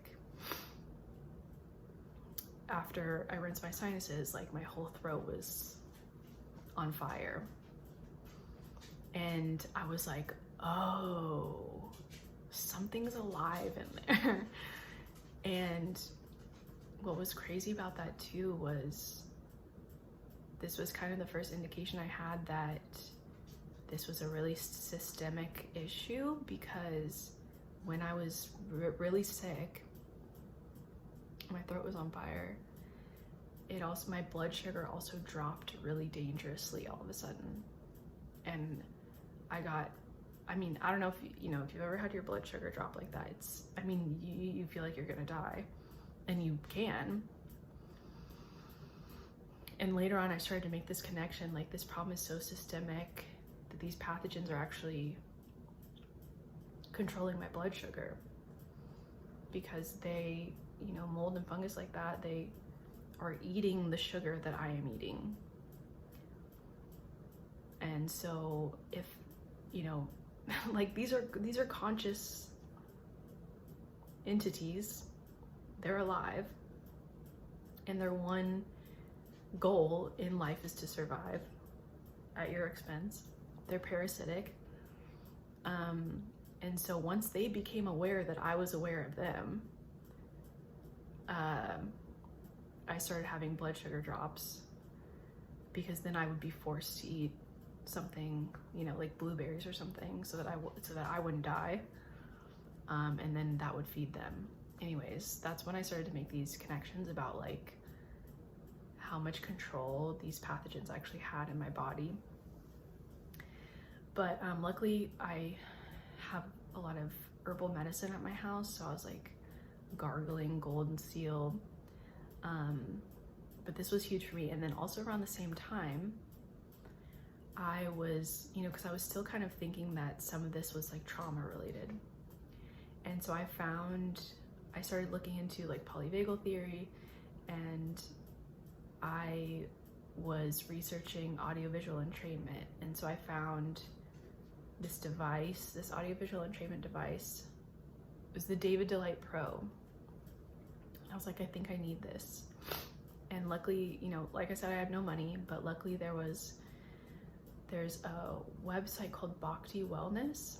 After I rinsed my sinuses, like my whole throat was on fire. And I was like, oh, something's alive in there. And what was crazy about that too was this was kind of the first indication I had that this was a really systemic issue, because when I was really sick, my throat was on fire, my blood sugar also dropped really dangerously all of a sudden. And I don't know if if you've ever had your blood sugar drop like that. You feel like you're gonna die, and you can. And later on, I started to make this connection, like this problem is so systemic that these pathogens are actually controlling my blood sugar, because they, mold and fungus like that, they are eating the sugar that I am eating. And so if, like these are conscious entities, they're alive, and their one goal in life is to survive at your expense. They're parasitic. And so once they became aware that I was aware of them, I started having blood sugar drops, because then I would be forced to eat something, like blueberries or something, so that I wouldn't die. And then that would feed them. Anyways, that's when I started to make these connections about like how much control these pathogens actually had in my body. But luckily I have a lot of herbal medicine at my house, so I was like gargling golden seal. But this was huge for me. And then also around the same time, I was, because I was still kind of thinking that some of this was like trauma related. And so I started looking into like polyvagal theory, and I was researching audiovisual entrainment. And so I found this device, this audiovisual entrainment device. It was the David Delight Pro. I was like, I think I need this. And luckily, like I said, I had no money, but luckily there's a website called Bhakti Wellness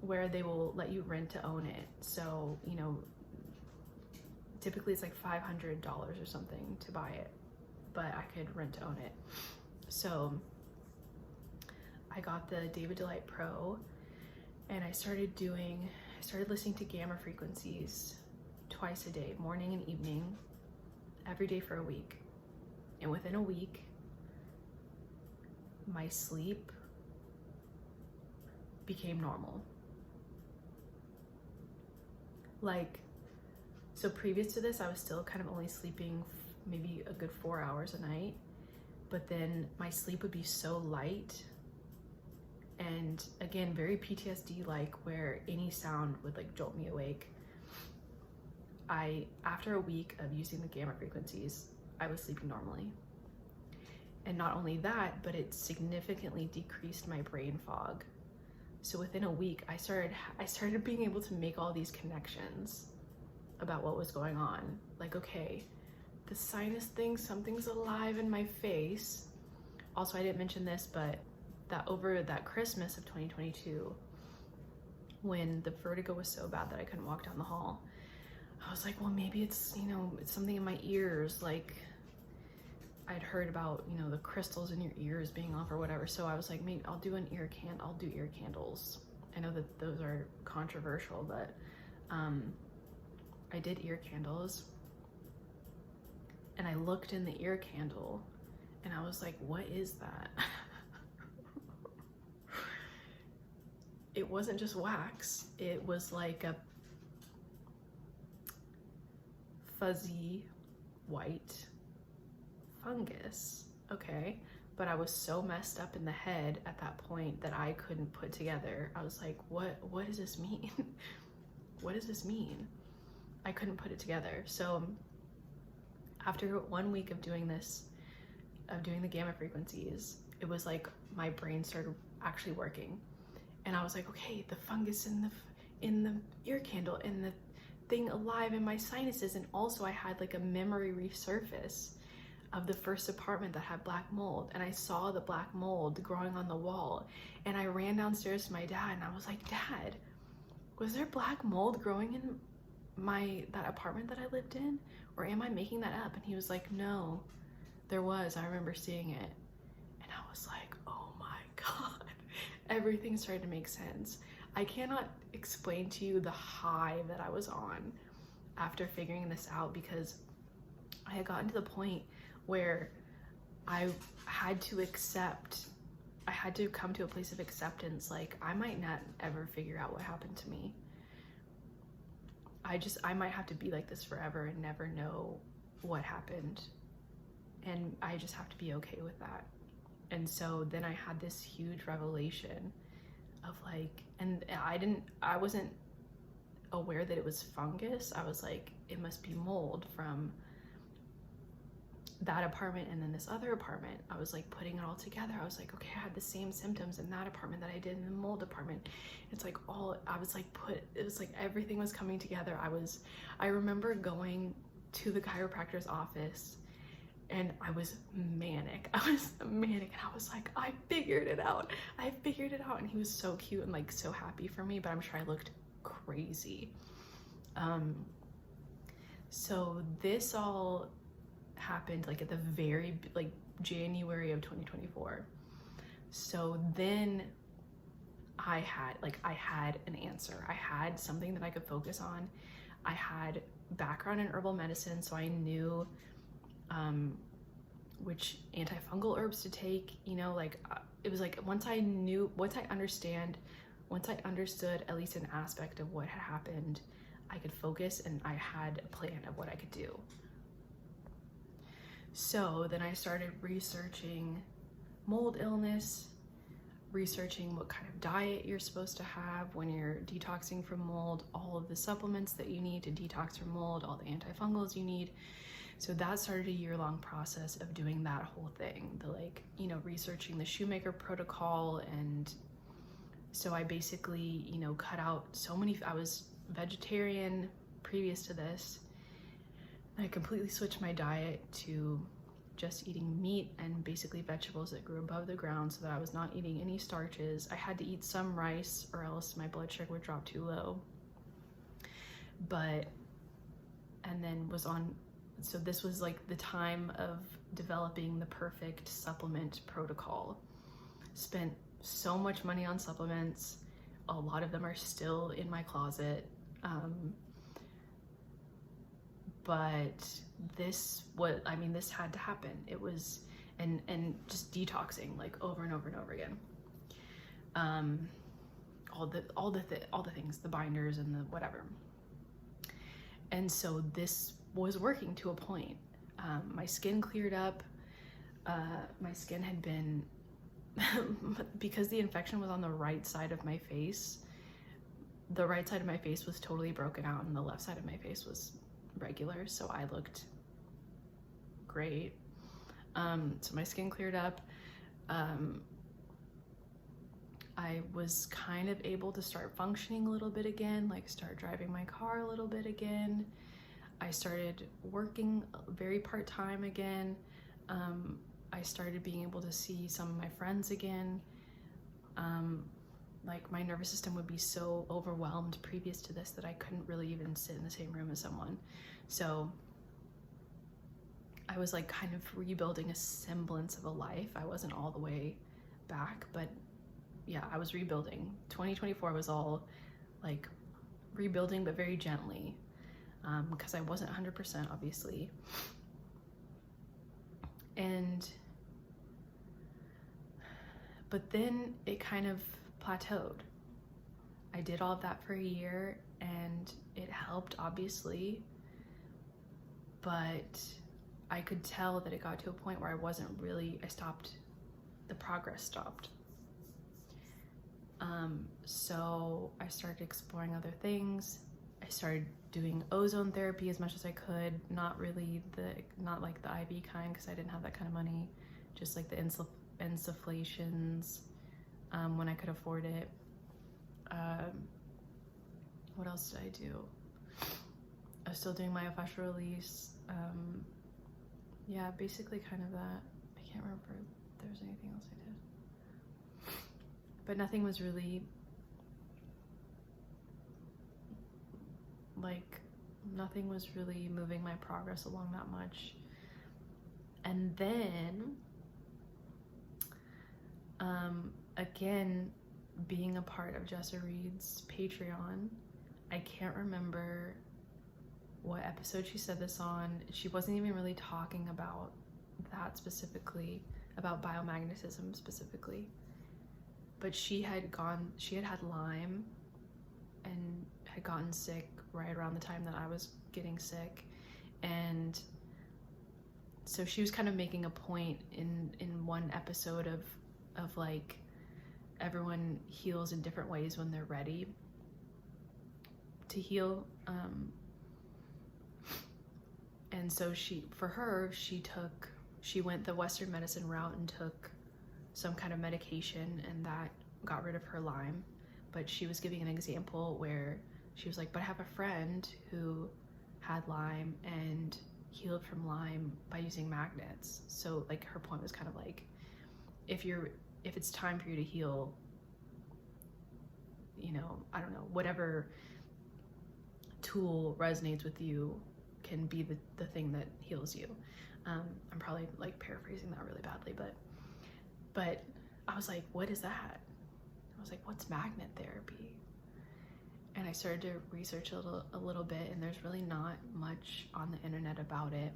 where they will let you rent to own it. So, typically it's like $500 or something to buy it, but I could rent to own it. So I got the David Delight Pro, and I started listening to gamma frequencies twice a day, morning and evening, every day for a week. And within a week, my sleep became normal. Like, so previous to this, I was still kind of only sleeping maybe a good 4 hours a night, but then my sleep would be so light, and again, very PTSD-like, where any sound would like jolt me awake. After a week of using the gamma frequencies, I was sleeping normally. And not only that, but it significantly decreased my brain fog. So within a week, I started being able to make all these connections about what was going on. Like, okay, the sinus thing, something's alive in my face. Also, I didn't mention this, but that over that Christmas of 2022, when the vertigo was so bad that I couldn't walk down the hall, I was like, well, maybe it's, you know, it's something in my ears. Like, I'd heard about, you know, the crystals in your ears being off or whatever. So I was like, maybe I'll do ear candles. I know that those are controversial, but I did ear candles, and I looked in the ear candle and I was like, what is that? It wasn't just wax. It was like a fuzzy white fungus. Okay, but I was so messed up in the head at that point that I couldn't put together. I was like, what does this mean? What does this mean? I couldn't put it together. So after 1 week of doing this, of doing the gamma frequencies, it was like my brain started actually working. And I was like, okay, the fungus in the ear candle and the thing alive in my sinuses. And also I had like a memory resurface of the first apartment that had black mold, and I saw the black mold growing on the wall, and I ran downstairs to my dad and I was like, Dad, was there black mold growing in that apartment that I lived in, or am I making that up? And he was like, no, there was. I remember seeing it. And I was like, oh my God, everything started to make sense. I cannot explain to you the high that I was on after figuring this out, because I had gotten to the point where I had to come to a place of acceptance. Like, I might not ever figure out what happened to me. I might have to be like this forever and never know what happened. And I just have to be okay with that. And so then I had this huge revelation of like, and I wasn't aware that it was fungus. I was like, it must be mold from that apartment and then this other apartment. I was like putting it all together. I was like, okay, I had the same symptoms in that apartment that I did in the mold apartment. It's like it was like everything was coming together. I remember going to the chiropractor's office and I was manic. And I was like, I figured it out. And he was so cute and like so happy for me, but I'm sure I looked crazy. So this all happened like at the very like January of 2024. So then I had an answer. I had something that I could focus on. I had background in herbal medicine, so I knew which antifungal herbs to take, you know, like it was like once I understood at least an aspect of what had happened, I could focus and I had a plan of what I could do. So then I started researching mold illness, researching what kind of diet you're supposed to have when you're detoxing from mold, all of the supplements that you need to detox from mold, all the antifungals you need. So that started a year-long process of doing that whole thing, researching the Shoemaker protocol. And so I basically, cut out I was vegetarian previous to this. I completely switched my diet to just eating meat and basically vegetables that grew above the ground, so that I was not eating any starches. I had to eat some rice or else my blood sugar would drop too low. So this was like the time of developing the perfect supplement protocol. Spent so much money on supplements. A lot of them are still in my closet. But this had to happen. It was, and just detoxing like over and over and over again. All the things, the binders and the whatever. And so this was working to a point. My skin cleared up. My skin had been, because the infection was on the right side of my face, the right side of my face was totally broken out and the left side of my face was regular, so I looked great. So my skin cleared up. I was kind of able to start functioning a little bit again, like start driving my car a little bit again. I started working very part-time again. I started being able to see some of my friends again. Like my nervous system would be so overwhelmed previous to this that I couldn't really even sit in the same room as someone. So I was like kind of rebuilding a semblance of a life. I wasn't all the way back, but yeah, I was rebuilding. 2024 was all like rebuilding, but very gently, because I wasn't 100% obviously. But then it kind of plateaued. I did all of that for a year and it helped obviously, but I could tell that it got to a point where the progress stopped. So I started exploring other things. I started doing ozone therapy as much as I could, not like the IV kind, because I didn't have that kind of money, just like the insufflations when I could afford it. What else did I do? I was still doing myofascial release. Yeah, basically kind of that. I can't remember if there was anything else I did. But nothing was really, moving my progress along that much. And then, again, being a part of Jessa Reed's Patreon, I can't remember what episode she said this on. She wasn't even really talking about that specifically, about biomagnetism specifically. But she had had Lyme and had gotten sick right around the time that I was getting sick. And so she was kind of making a point in one episode of like, everyone heals in different ways when they're ready to heal. And so she went the Western medicine route and took some kind of medication, and that got rid of her Lyme. But she was giving an example where she was like, but I have a friend who had Lyme and healed from Lyme by using magnets. So like her point was kind of like, if it's time for you to heal, I don't know, whatever tool resonates with you can be the thing that heals you. I'm probably like paraphrasing that really badly, but I was like, what is that? I was like, what's magnet therapy? And I started to research a little bit, and there's really not much on the internet about it.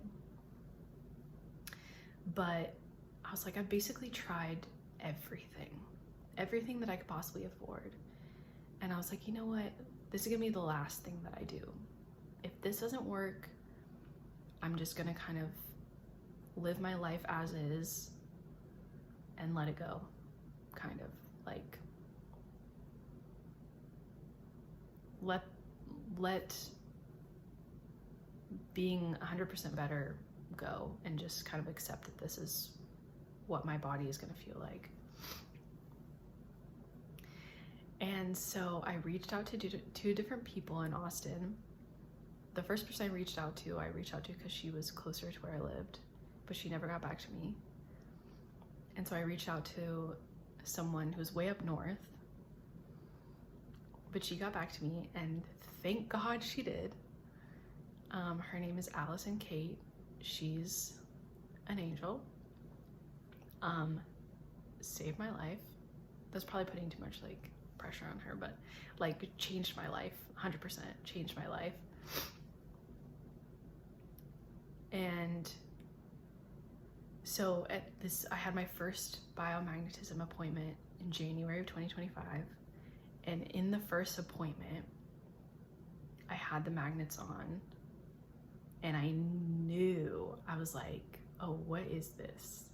But I was like, I've basically tried everything that I could possibly afford. And I was like, you know what? This is gonna be the last thing that I do. If this doesn't work, I'm just gonna kind of live my life as is and let it go. Kind of like let being 100% better go, and just kind of accept that this is what my body is going to feel like. And so I reached out to two different people in Austin. The first person I reached out to because she was closer to where I lived, but she never got back to me. And so I reached out to someone who's way up north, but she got back to me, and thank God she did. Her name is Alison Kate. She's an angel. Saved my life. that's probably putting too much like pressure on her, but like changed my life, 100% changed my life. And so I had my first biomagnetism appointment in January of 2025. And in the first appointment, I had the magnets on, and I was like, oh, what is this?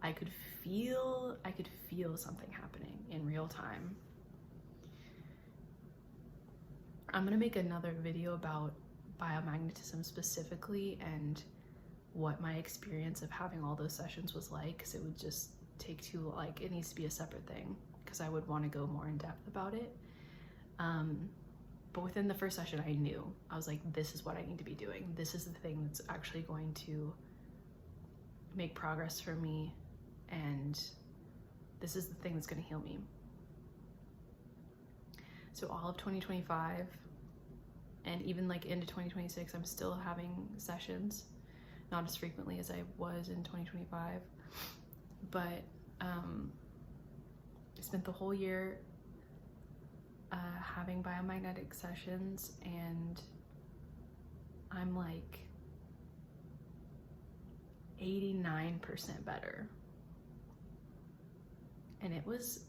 I could feel something happening in real time. I'm gonna make another video about biomagnetism specifically and what my experience of having all those sessions was like, because it would just take too, like, it needs to be a separate thing because I would want to go more in depth about it. But within the first session, I was like, this is what I need to be doing. This is the thing that's actually going to make progress for me, and this is the thing that's going to heal me. So all of 2025 and even like into 2026, I'm still having sessions, not as frequently as I was in 2025, but I spent the whole year having biomagnetic sessions, and I'm like 89% better. And it was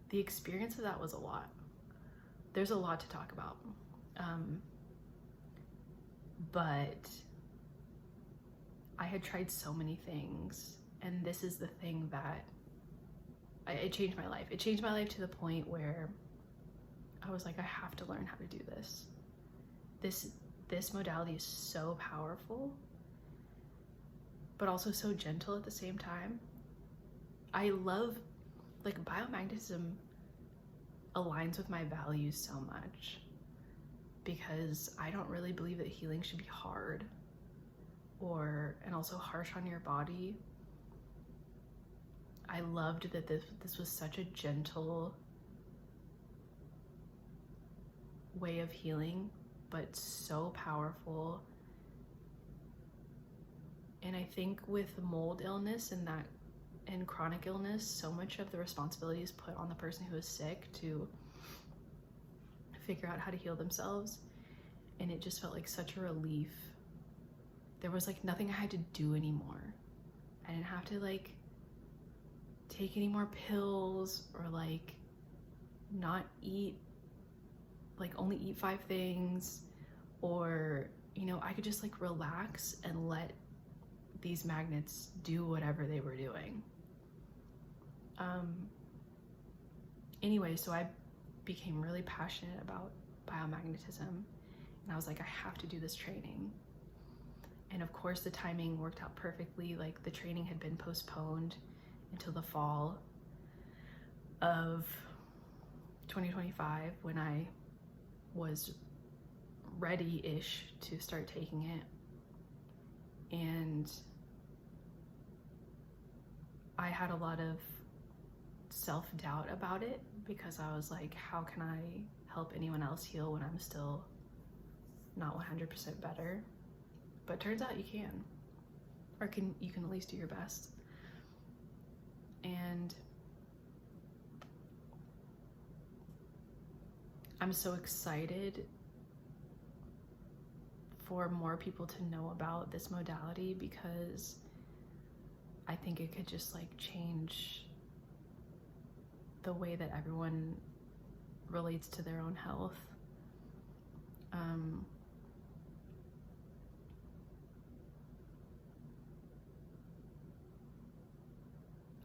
the experience of that was a lot. There's a lot to talk about. But I had tried so many things, and this is the thing that it changed my life. It changed my life to the point where I was like, I have to learn how to do this. This modality is so powerful, but also so gentle at the same time. I love, like, biomagnetism aligns with my values so much, because I don't really believe that healing should be hard and also harsh on your body. I loved that this was such a gentle way of healing, but so powerful. And I think with mold illness and chronic illness, so much of the responsibility is put on the person who is sick to figure out how to heal themselves. And it just felt like such a relief. There was like nothing I had to do anymore. I didn't have to like take any more pills or like not eat, like only eat 5 things, or, you know, I could just like relax and let these magnets do whatever they were doing. Anyway, so I became really passionate about biomagnetism, and I was like, I have to do this training. And of course the timing worked out perfectly. Like, the training had been postponed until the fall of 2025 when I was ready-ish to start taking it. And I had a lot of self-doubt about it, because I was like, how can I help anyone else heal when I'm still not 100% better? But turns out you can, or you can at least do your best. And I'm so excited for more people to know about this modality, because I think it could just like change the way that everyone relates to their own health.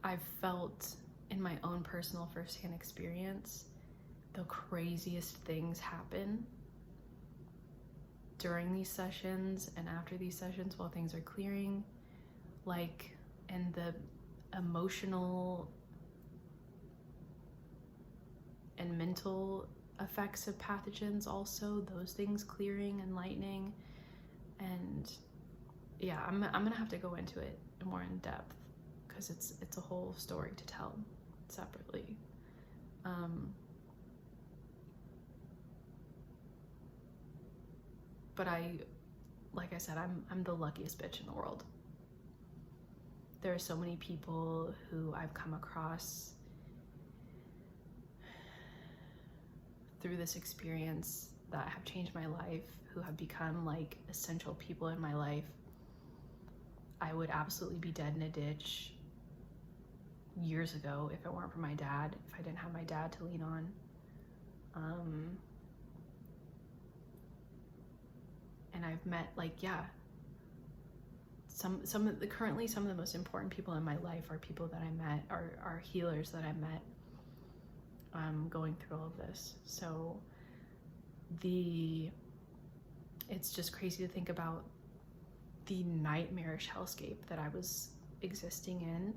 I've felt in my own personal firsthand experience the craziest things happen during these sessions and after these sessions while things are clearing, like, and the emotional and mental effects of pathogens also, those things clearing and lightening. And yeah, I'm gonna have to go into it more in depth, because it's a whole story to tell separately. But like I said, I'm the luckiest bitch in the world. there are so many people who I've come across through this experience that have changed my life, who have become like essential people in my life. I would absolutely be dead in a ditch years ago if it weren't for my dad, if I didn't have my dad to lean on. And I've met currently some of the most important people in my life are people that I met, are healers that I met going through all of this. So it's just crazy to think about the nightmarish hellscape that I was existing in,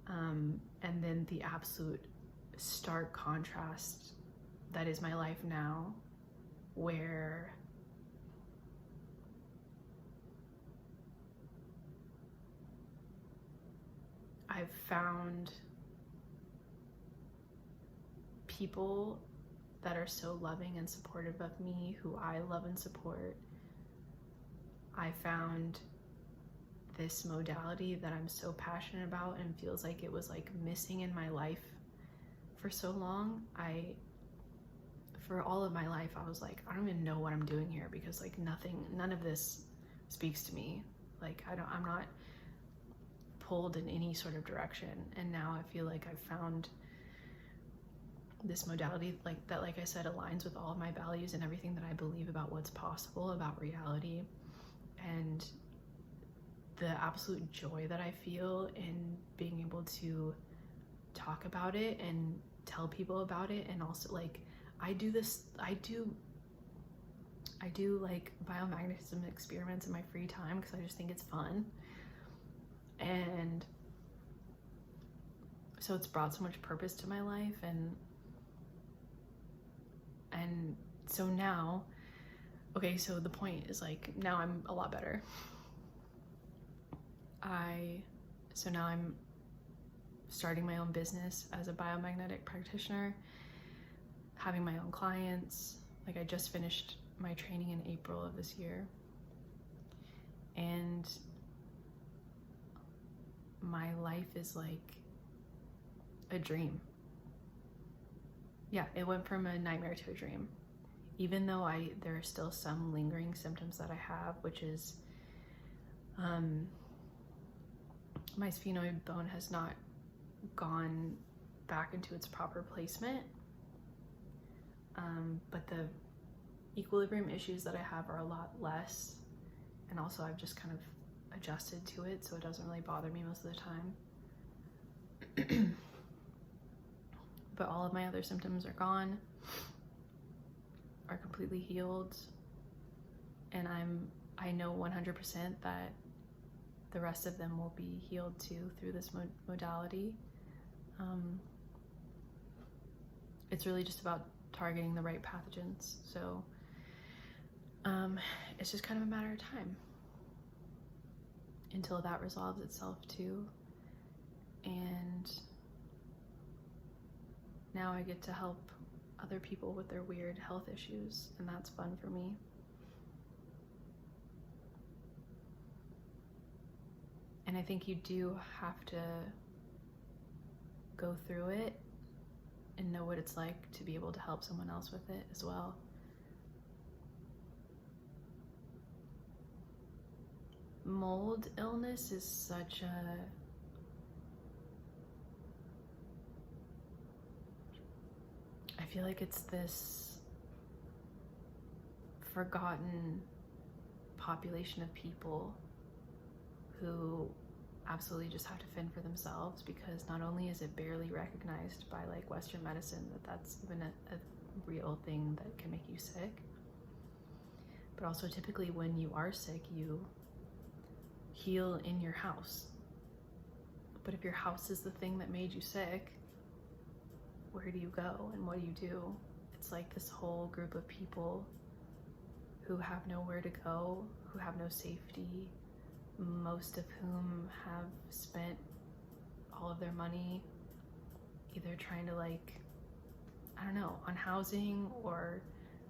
and then the absolute stark contrast that is my life now, where I've found people that are so loving and supportive of me, who I love and support. I found this modality that I'm so passionate about and feels like it was like missing in my life for so long. For all of my life, I was like, I don't even know what I'm doing here, because like none of this speaks to me. Like I'm not pulled in any sort of direction. And now I feel like I've found this modality like I said, aligns with all of my values and everything that I believe about what's possible, about reality, and the absolute joy that I feel in being able to talk about it and tell people about it. And also like I do like biomagnetism experiments in my free time because I just think it's fun. And so it's brought so much purpose to my life, and so now, okay, so the point is like, now I'm a lot better. So now I'm starting my own business as a biomagnetic practitioner, having my own clients. Like I just finished my training in April of this year, and my life is like a dream. Yeah, it went from a nightmare to a dream. Even though there are still some lingering symptoms that I have, which is my sphenoid bone has not gone back into its proper placement. But the equilibrium issues that I have are a lot less. And also I've just kind of adjusted to it, so it doesn't really bother me most of the time. But all of my other symptoms are gone, are completely healed, and I know 100% that the rest of them will be healed too through this modality. It's really just about targeting the right pathogens, so it's just kind of a matter of time until that resolves itself too. And now I get to help other people with their weird health issues, and that's fun for me. And I think you do have to go through it and know what it's like to be able to help someone else with it as well. Mold illness is such I feel like it's this forgotten population of people who absolutely just have to fend for themselves, because not only is it barely recognized by like Western medicine that that's even a real thing that can make you sick, but also typically when you are sick, you heal in your house. But if your house is the thing that made you sick, where do you go and what do you do? It's like this whole group of people who have nowhere to go, who have no safety, most of whom have spent all of their money either trying to on housing, or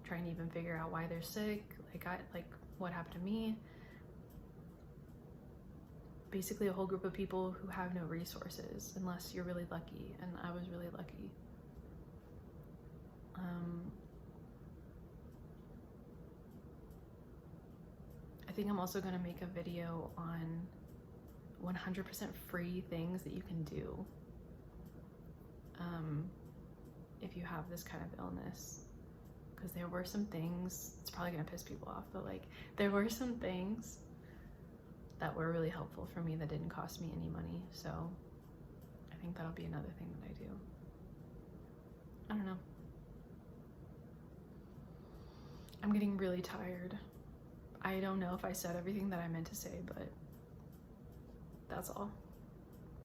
trying to even figure out why they're sick. Like what happened to me. basically a whole group of people who have no resources unless you're really lucky, and I was really lucky. I think I'm also going to make a video on 100% free things that you can do if you have this kind of illness. Because there were some things, it's probably going to piss people off, but like there were some things that were really helpful for me that didn't cost me any money. So I think that'll be another thing that I do. I don't know. I'm getting really tired. I don't know if I said everything that I meant to say, but that's all.